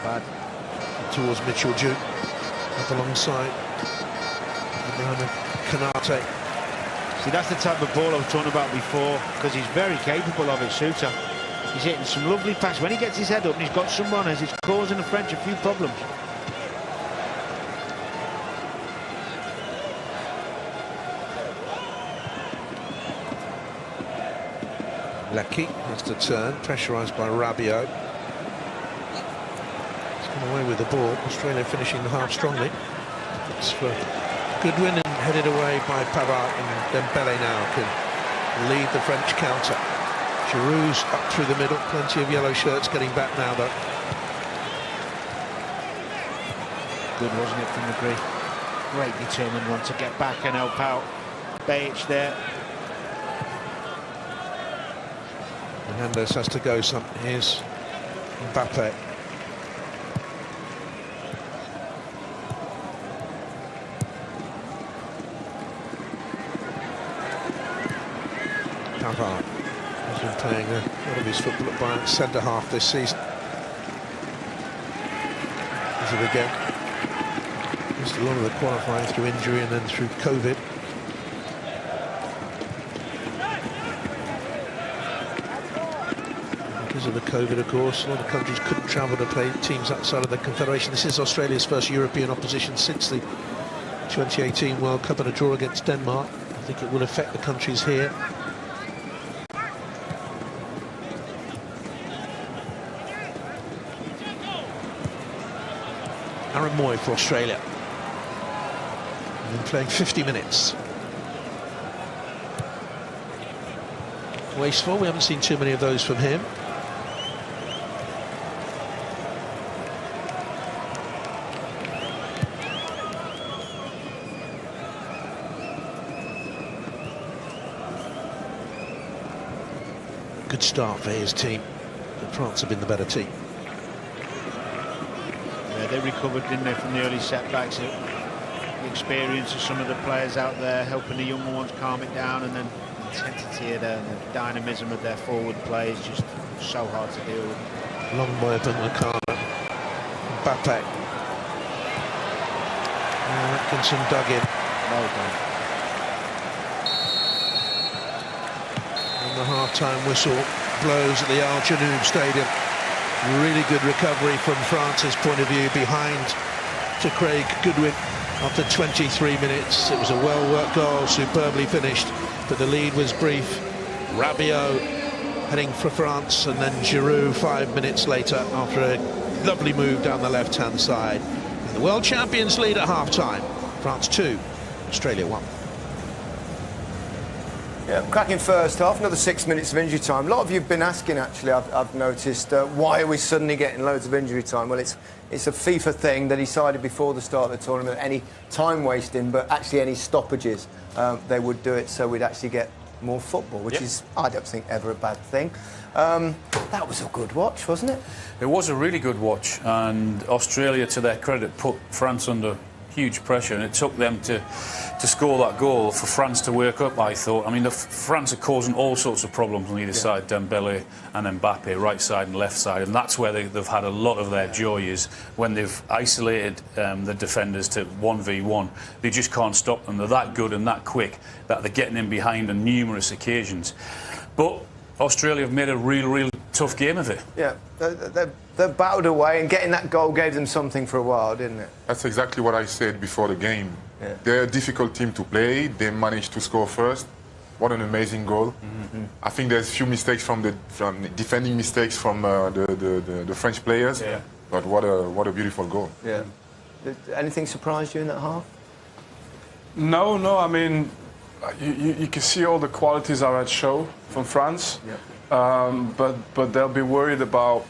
Bad. Towards Mitchell Duke, up alongside Ibrahim Kanate. See, that's the type of ball I was talking about before, because he's very capable of it, Suter. He's hitting some lovely passes. When he gets his head up and he's got some runners, it's causing the French a few problems. Lecky has to turn, pressurised by Rabiot. Away with the ball. Australia finishing the half strongly. It's for Goodwin and headed away by Pavard, and Dembele now can lead the French counter. Giroud's up through the middle. Plenty of yellow shirts getting back now though. Good, wasn't it, from the great determined one to get back and help out Behic there. Hernandez has to go some. Here's Mbappe. Pavard has been playing a lot of his football at Bayern centre-half this season. Is it again? Missed a lot of the qualifying through injury and then through COVID. Because of the COVID, of course, a lot of countries couldn't travel to play teams outside of the Confederation. This is Australia's first European opposition since the 2018 World Cup, and a draw against Denmark. I think it will affect the countries here. Aaron Moy for Australia. Been playing 50 minutes. Wasteful, we haven't seen too many of those from him. Good start for his team, but France have been the better team. Yeah, they recovered, didn't they, from the early setbacks. The experience of some of the players out there helping the younger ones calm it down, and then the intensity of the dynamism of their forward play is just so hard to deal with. Long way up in Nakana. Mbappe. Atkinson dug in. Well done. And the half-time whistle blows at the Al Janoub Stadium. Really good recovery from France's point of view, behind to Craig Goodwin after 23 minutes. It was a well-worked goal, superbly finished, but the lead was brief. Rabiot heading for France, and then Giroud 5 minutes later after a lovely move down the left-hand side. And the world champions lead at half-time. France 2, Australia 1. Yeah, cracking first half, another 6 minutes of injury time. A lot of you have been asking, actually, I've noticed, why are we suddenly getting loads of injury time? Well, it's a FIFA thing. They decided before the start of the tournament, any time wasting, but actually any stoppages, they would do it so we'd actually get more football, which is, I don't think, ever a bad thing. That was a good watch, wasn't it? It was a really good watch, and Australia, to their credit, put France under huge pressure, and it took them to score that goal for France to wake up, I thought. I mean, France are causing all sorts of problems on either side, Dembele and Mbappe, right side and left side, and that's where they've had a lot of their joy, is when they've isolated the defenders to 1v1. They just can't stop them. They're that good and that quick that they're getting in behind on numerous occasions. But Australia have made a real tough game of it. Yeah, they battled away, and getting that goal gave them something for a while, didn't it? That's exactly what I said before the game. Yeah. They're a difficult team to play. They managed to score first. What an amazing goal. Mm-hmm. I think there's a few mistakes from defending mistakes from the French players. Yeah. But what a beautiful goal. Yeah. Did anything surprise you in that half? No. I mean, you can see all the qualities are at show from France. Yeah. But they'll be worried about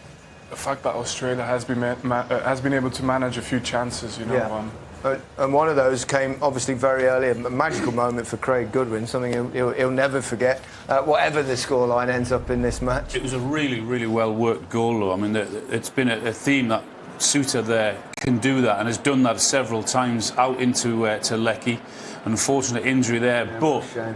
the fact that Australia has been able to manage a few chances. You know. Yeah. And one of those came obviously very early, a magical moment for Craig Goodwin, something he'll never forget, whatever the scoreline ends up in this match. It was a really well worked goal, though. I mean, it's been a theme that Suter there can do that, and has done that several times out into to Leckie. Unfortunate injury there, but Shame.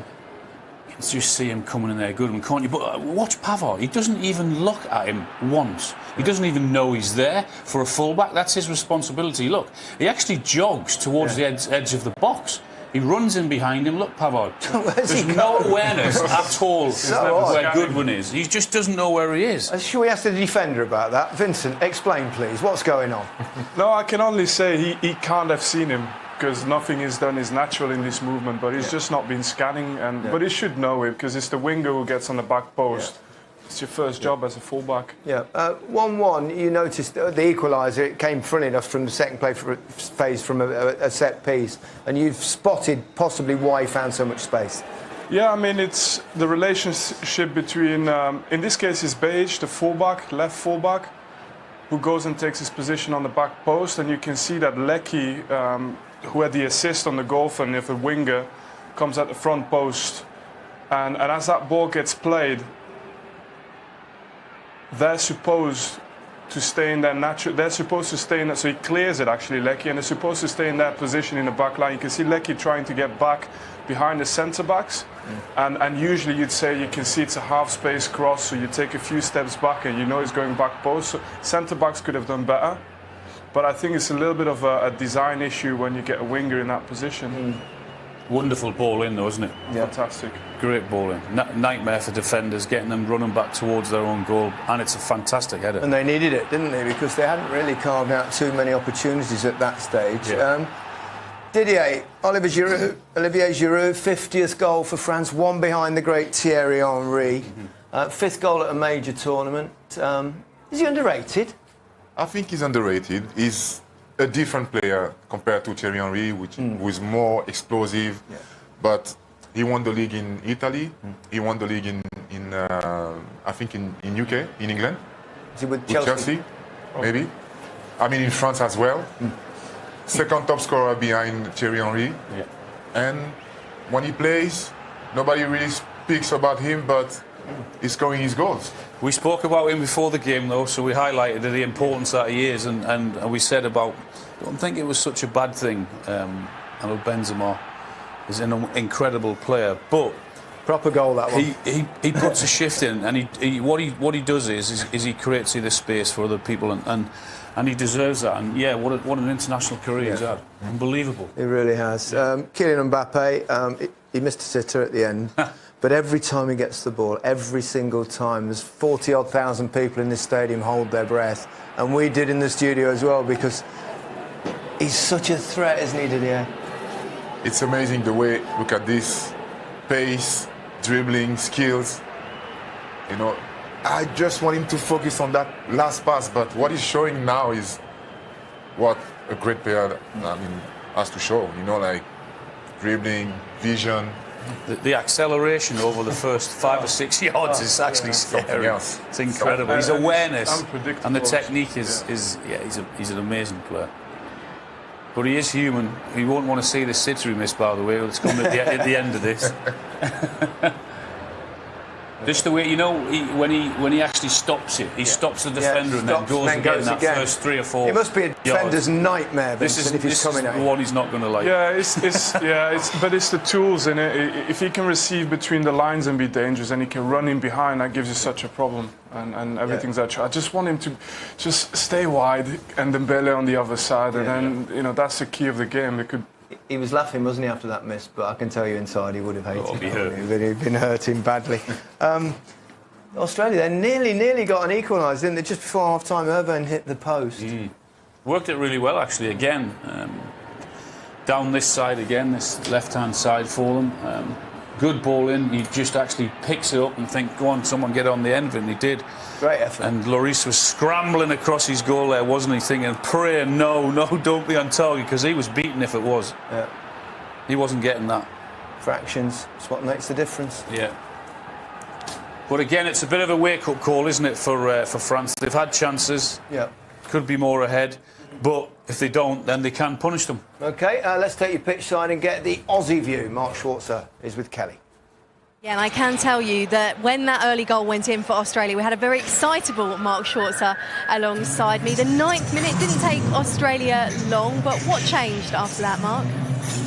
you can just see him coming in there, Goodwin, can't you? But watch Pavard. He doesn't even look at him once. He doesn't even know he's there. For a fullback, that's his responsibility. Look, he actually jogs towards the edge of the box. He runs in behind him. Look, Pavard. There's no awareness at all where Goodwin is. He just doesn't know where he is. Should we ask the defender about that? Vincent, explain, please. What's going on? No, I can only say he can't have seen him, because nothing is done is natural in this movement, but he's just not been scanning. But he should know it, because it's the winger who gets on the back post. Yeah. It's your first job as a fullback. Yeah. 1-1, you noticed the equaliser, it came funny enough from the second phase from a set piece, and you've spotted possibly why he found so much space. Yeah, I mean, it's the relationship between, in this case, it's Beige, the fullback, left fullback, who goes and takes his position on the back post, and you can see that Leckie, who had the assist on the goal, and if a winger comes at the front post, and as that ball gets played, they're supposed to stay in their natural. They're supposed to stay in that. So he clears it, actually, Leckie, and they're supposed to stay in that position in the back line. You can see Leckie trying to get back behind the centre backs, and usually you'd say you can see it's a half space cross, so you take a few steps back and you know he's going back post. So centre backs could have done better, but I think it's a little bit of a design issue when you get a winger in that position. Wonderful ball in, though, isn't it? Yeah. Fantastic. Great ball in. Nightmare for defenders, getting them running back towards their own goal, and it's a fantastic header. And they needed it, didn't they? Because they hadn't really carved out too many opportunities at that stage. Yeah. Didier, Olivier Giroud, 50th goal for France, one behind the great Thierry Henry. Fifth goal at a major tournament. Is he underrated? I think he's underrated. He's a different player compared to Thierry Henry, who is more explosive. Yeah. But he won the league in Italy. He won the league in I think in UK, in England. Is he with With Chelsea, maybe. I mean, in France as well. Second top scorer behind Thierry Henry. Yeah. And when he plays, nobody really speaks about him, but he's scoring his goals. We spoke about him before the game, though, so we highlighted the importance that he is, and we said about, I don't think it was such a bad thing. I know Benzema is an incredible player, but proper goal, that one. He puts a shift in, and what he does is he creates the space for other people, and he deserves that. And yeah, what an international career he's had. Unbelievable. He really has. Kylian Mbappe, he missed a sitter at the end. But every time he gets the ball, every single time, there's 40-odd thousand people in this stadium hold their breath. And we did in the studio as well, because he's such a threat, isn't he, Didier? It's amazing the way, look at this, pace, dribbling, skills. You know, I just want him to focus on that last pass, but what he's showing now is what a great player, has to show. You know, like, dribbling, vision. The acceleration over the first 5 or 6 yards is actually scary. else. It's incredible. His awareness and the technique is he's an amazing player. But he is human. He won't want to see the sitter he missed, by the way. It's coming at the end of this. Just the way, you know, when he actually stops it, he stops the defender and then goes and gets that first 3 or 4. It must be a defender's nightmare. This is the one he's not going to like. Yeah, but it's the tools in it. If he can receive between the lines and be dangerous, and he can run in behind, that gives you such a problem. And everything's that. I just want him to just stay wide and Dembele on the other side, and then that's the key of the game. He was laughing, wasn't he, after that miss? But I can tell you inside he would have hated it. He'd been hurting badly. Australia, they nearly got an equaliser, didn't they? Just before half-time, Irvine hit the post. Worked it really well, actually, again. Down this side again, this left-hand side for them. Good ball in. He just actually picks it up and think, go on, someone get on the end of it, and he did. Great effort. And Lloris was scrambling across his goal there, wasn't he? Thinking, pray, no, don't be on target, because he was beaten if it was. Yeah. He wasn't getting that. Fractions, it's what makes the difference. Yeah. But again, it's a bit of a wake-up call, isn't it, for France? They've had chances. Yeah. Could be more ahead. But if they don't, then they can punish them. OK, let's take your pitch side and get the Aussie view. Mark Schwarzer is with Kelly. Yeah, and I can tell you that when that early goal went in for Australia, we had a very excitable Mark Schwarzer alongside me. The 9th minute didn't take Australia long, but what changed after that, Mark?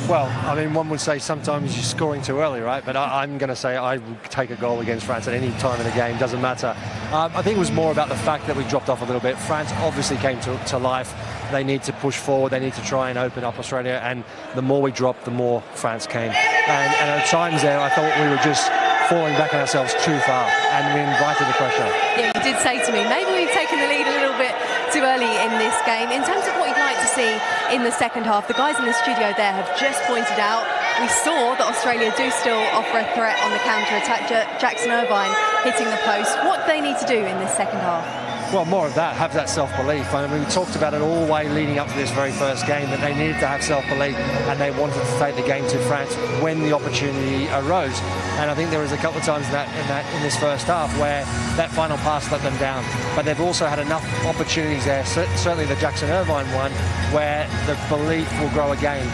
Well, I mean, one would say sometimes you're scoring too early, right? But I'm going to say I would take a goal against France at any time in the game, doesn't matter. I think it was more about the fact that we dropped off a little bit. France obviously came to life. They need to push forward. They need to try and open up Australia. And the more we dropped, the more France came. And at times there, I thought we were just falling back on ourselves too far, and we invited the pressure. Yeah, you did say to me, maybe we've taken the lead a little bit too early in this game. In terms of what you'd like to see in the second half, the guys in the studio there have just pointed out we saw that Australia do still offer a threat on the counter-attack. Jackson Irvine hitting the post. What do they need to do in this second half? Well, more of that, have that self-belief. I mean, we talked about it all the way leading up to this very first game, that they needed to have self-belief and they wanted to take the game to France when the opportunity arose. And I think there was a couple of times in this first half where that final pass let them down. But they've also had enough opportunities there, certainly the Jackson Irvine one, where the belief will grow again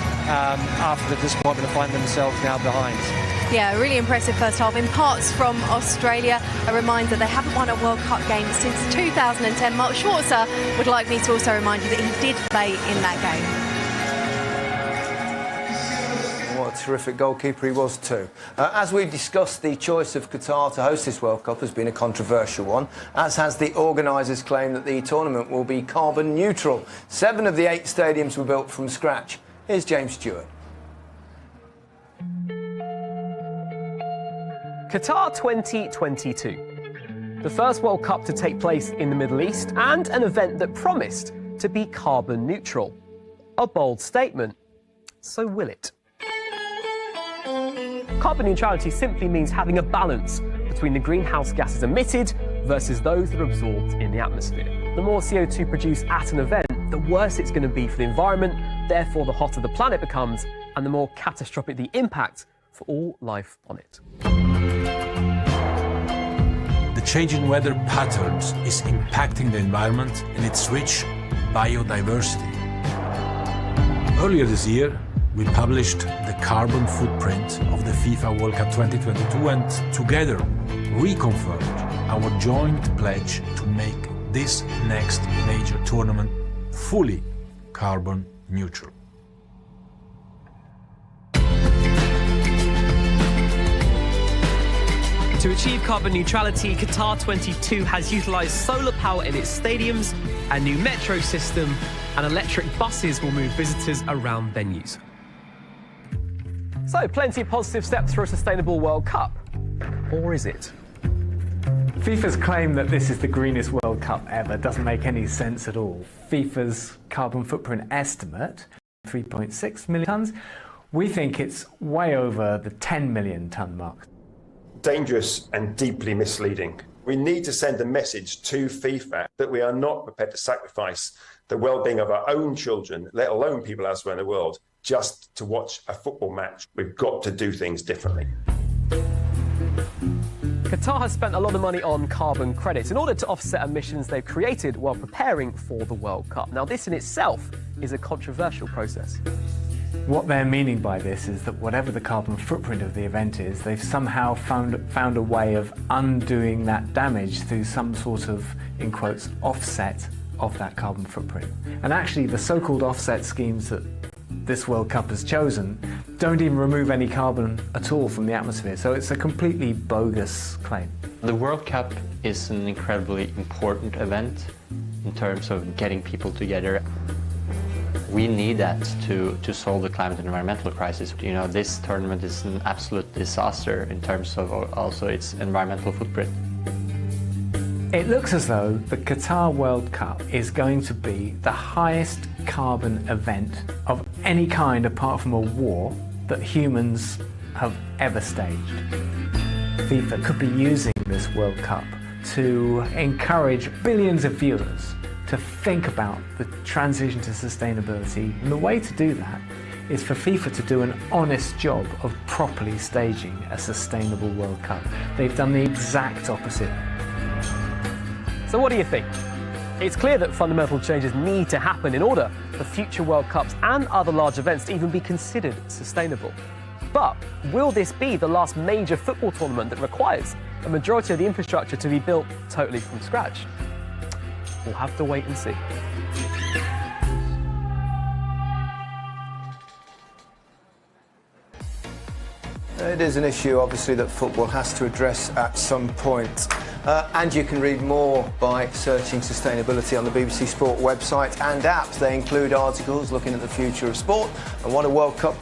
after the disappointment to find themselves now behind. Yeah, a really impressive first half in parts from Australia. A reminder, they haven't won a World Cup game since 2010. Mark Schwarzer would like me to also remind you that he did play in that game. What a terrific goalkeeper he was too. As we've discussed, the choice of Qatar to host this World Cup has been a controversial one, as has the organisers' claim that the tournament will be carbon neutral. 7 of the 8 stadiums were built from scratch. Here's James Stewart. Qatar 2022, the first World Cup to take place in the Middle East, and an event that promised to be carbon neutral. A bold statement. So will it? Carbon neutrality simply means having a balance between the greenhouse gases emitted versus those that are absorbed in the atmosphere. The more CO2 produced at an event, the worse it's going to be for the environment, therefore the hotter the planet becomes, and the more catastrophic the impact for all life on it. The changing weather patterns is impacting the environment and its rich biodiversity. Earlier this year, we published the carbon footprint of the FIFA World Cup 2022 and together reconfirmed our joint pledge to make this next major tournament fully carbon neutral. To achieve carbon neutrality, Qatar 22 has utilised solar power in its stadiums, a new metro system, and electric buses will move visitors around venues. So, plenty of positive steps for a sustainable World Cup. Or is it? FIFA's claim that this is the greenest World Cup ever doesn't make any sense at all. FIFA's carbon footprint estimate, 3.6 million tonnes. We think it's way over the 10 million tonne mark. Dangerous and deeply misleading. We need to send a message to FIFA that we are not prepared to sacrifice the well-being of our own children, let alone people elsewhere in the world, just to watch a football match. We've got to do things differently. Qatar has spent a lot of money on carbon credits in order to offset emissions they've created while preparing for the World Cup. Now, this in itself is a controversial process. What they're meaning by this is that whatever the carbon footprint of the event is, they've somehow found a way of undoing that damage through some sort of, in quotes, offset of that carbon footprint. And actually, the so-called offset schemes that this World Cup has chosen don't even remove any carbon at all from the atmosphere. So it's a completely bogus claim. The World Cup is an incredibly important event in terms of getting people together. We need that to solve the climate and environmental crisis. You know, this tournament is an absolute disaster in terms of also its environmental footprint. It looks as though the Qatar World Cup is going to be the highest carbon event of any kind apart from a war that humans have ever staged. FIFA could be using this World Cup to encourage billions of viewers to think about the transition to sustainability. And the way to do that is for FIFA to do an honest job of properly staging a sustainable World Cup. They've done the exact opposite. So what do you think? It's clear that fundamental changes need to happen in order for future World Cups and other large events to even be considered sustainable. But will this be the last major football tournament that requires a majority of the infrastructure to be built totally from scratch? We'll have to wait and see. It is an issue, obviously, that football has to address at some point. And you can read more by searching sustainability on the BBC Sport website and app. They include articles looking at the future of sport and what a World Cup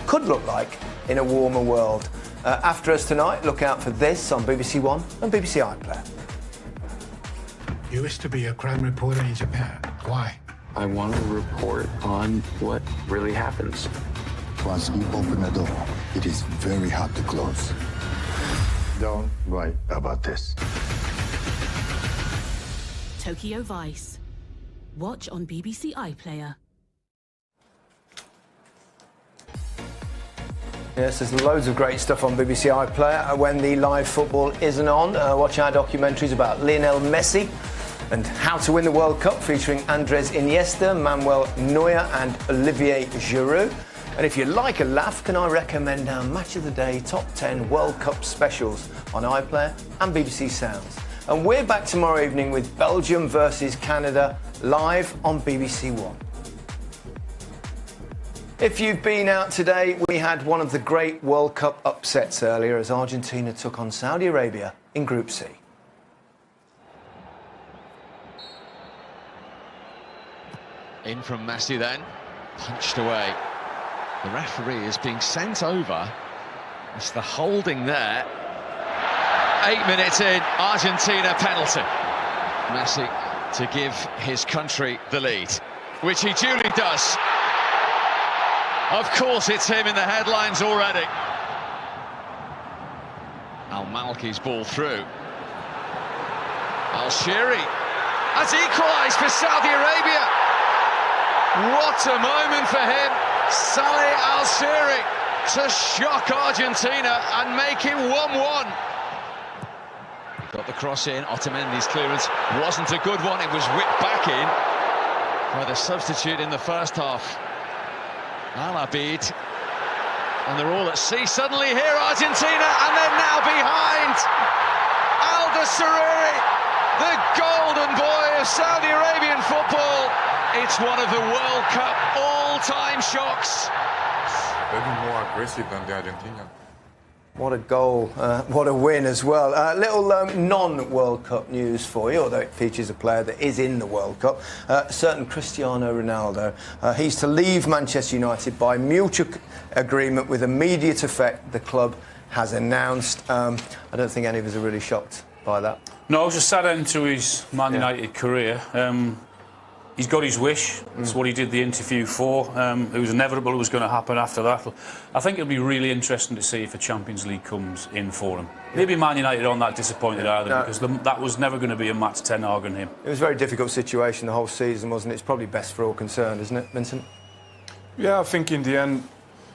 could look like in a warmer world. After us tonight, look out for this on BBC One and BBC iPlayer. You used to be a crime reporter in Japan. Why? I want to report on what really happens. Once you open the door, it is very hard to close. Don't write about this. Tokyo Vice. Watch on BBC iPlayer. Yes, there's loads of great stuff on BBC iPlayer when the live football isn't on. Watch our documentaries about Lionel Messi and how to win the World Cup, featuring Andres Iniesta, Manuel Neuer and Olivier Giroud. And if you like a laugh, can I recommend our Match of the Day Top 10 World Cup specials on iPlayer and BBC Sounds. And we're back tomorrow evening with Belgium versus Canada live on BBC One. If you've been out today, we had one of the great World Cup upsets earlier as Argentina took on Saudi Arabia in Group C. In from Messi then, punched away. The referee is being sent over. It's the holding there. 8 minutes in, Argentina penalty. Messi to give his country the lead, which he duly does. Of course it's him in the headlines already. Al-Malki's ball through. Al-Shiri has equalised for Saudi Arabia. What a moment for him, Saleh Al-Shiri, to shock Argentina and make it 1-1. Got the cross in, Otamendi's clearance wasn't a good one, it was whipped back in by the substitute in the first half, Al-Abid. And they're all at sea suddenly here, Argentina, and they're now behind. Al-Dasariri, the golden boy of Saudi Arabian football. It's one of the World Cup all-time shocks. They've been more aggressive than the Argentinians. What a goal, what a win as well. Little non-World Cup news for you, although it features a player that is in the World Cup. Certain Cristiano Ronaldo. He's to leave Manchester United by mutual agreement with immediate effect, the club has announced. I don't think any of us are really shocked by that. No, it was a sad end to his Man United career. He's got his wish. That's what he did the interview for. It was inevitable it was going to happen after that. I think it'll be really interesting to see if a Champions League comes in for him. Maybe Man United aren't that disappointed either, because that was never going to be a match Ten Hag and him. It was a very difficult situation the whole season, wasn't it? It's probably best for all concerned, isn't it, Vincent? Yeah, I think in the end,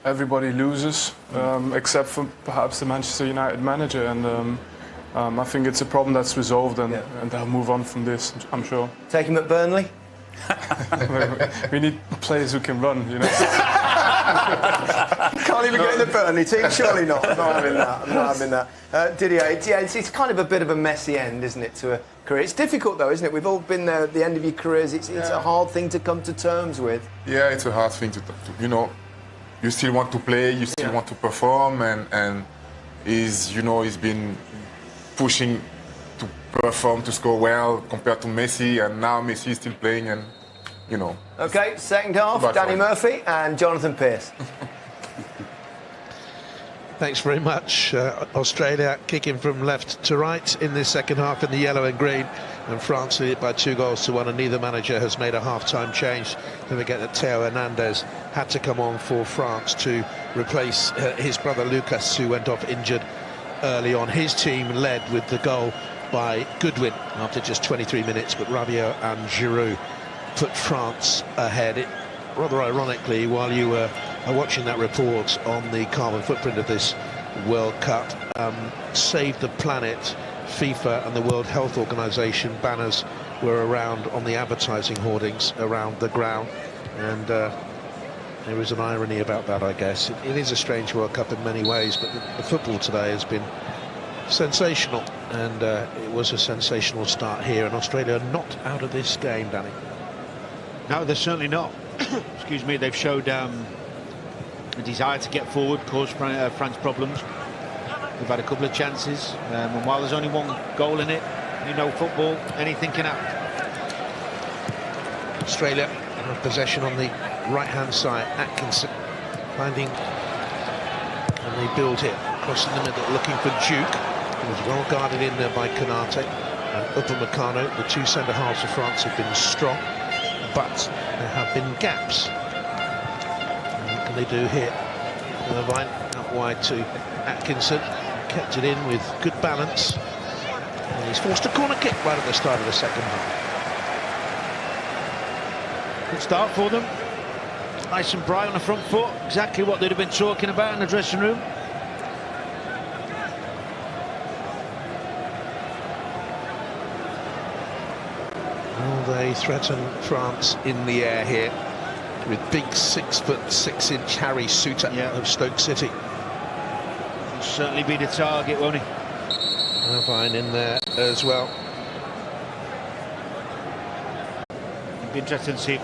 everybody loses, except for perhaps the Manchester United manager. And I think it's a problem that's resolved, and they'll move on from this, I'm sure. Take him at Burnley? We need players who can run, you know. Can't even get in the Burnley team, surely not. I'm not having that. I'm not having that. Didier, it's kind of a bit of a messy end, isn't it, to a career? It's difficult, though, isn't it? We've all been there at the end of your careers. It's a hard thing to come to terms with. Yeah, it's a hard thing to you know, you still want to play, you still want to perform, and he's been pushing to perform, to score well compared to Messi, and now Messi is still playing, and you know. Okay, second half, Danny Murphy and Jonathan Pearce. Thanks very much. Australia kicking from left to right in this second half in the yellow and green, and France lead it by 2-1, and neither manager has made a half-time change. Don't forget that Theo Hernandez had to come on for France to replace his brother Lucas, who went off injured early on. His team led with the goal by Goodwin after just 23 minutes, but Rabiot and Giroud put France ahead. Rather ironically, while you were watching that report on the carbon footprint of this World Cup, Save the Planet, FIFA and the World Health Organization banners were around on the advertising hoardings around the ground, and there is an irony about that, I guess. It is a strange World Cup in many ways, but the football today has been sensational, and it was a sensational start here, and Australia are not out of this game, Danny. No, they're certainly not. Excuse me, they've showed a desire to get forward, cause France problems. We've had a couple of chances, and while there's only one goal in it, you know, football, anything can happen. Australia have possession on the right-hand side. Atkinson finding, and they build it across in the middle, looking for Duke. He was well guarded in there by Konate and Upamecano. The two centre-halves of France have been strong, but there have been gaps. And what can they do here? Irvine out wide to Atkinson, kept it in with good balance, and he's forced a corner kick right at the start of the second half. Good start for them. Nice and bright on the front foot, exactly what they'd have been talking about in the dressing room. Well, they threaten France in the air here with big 6'6" Harry Souttar of Stoke City. He'll certainly be the target, won't he? Irvine in there as well. It'd be interesting to see if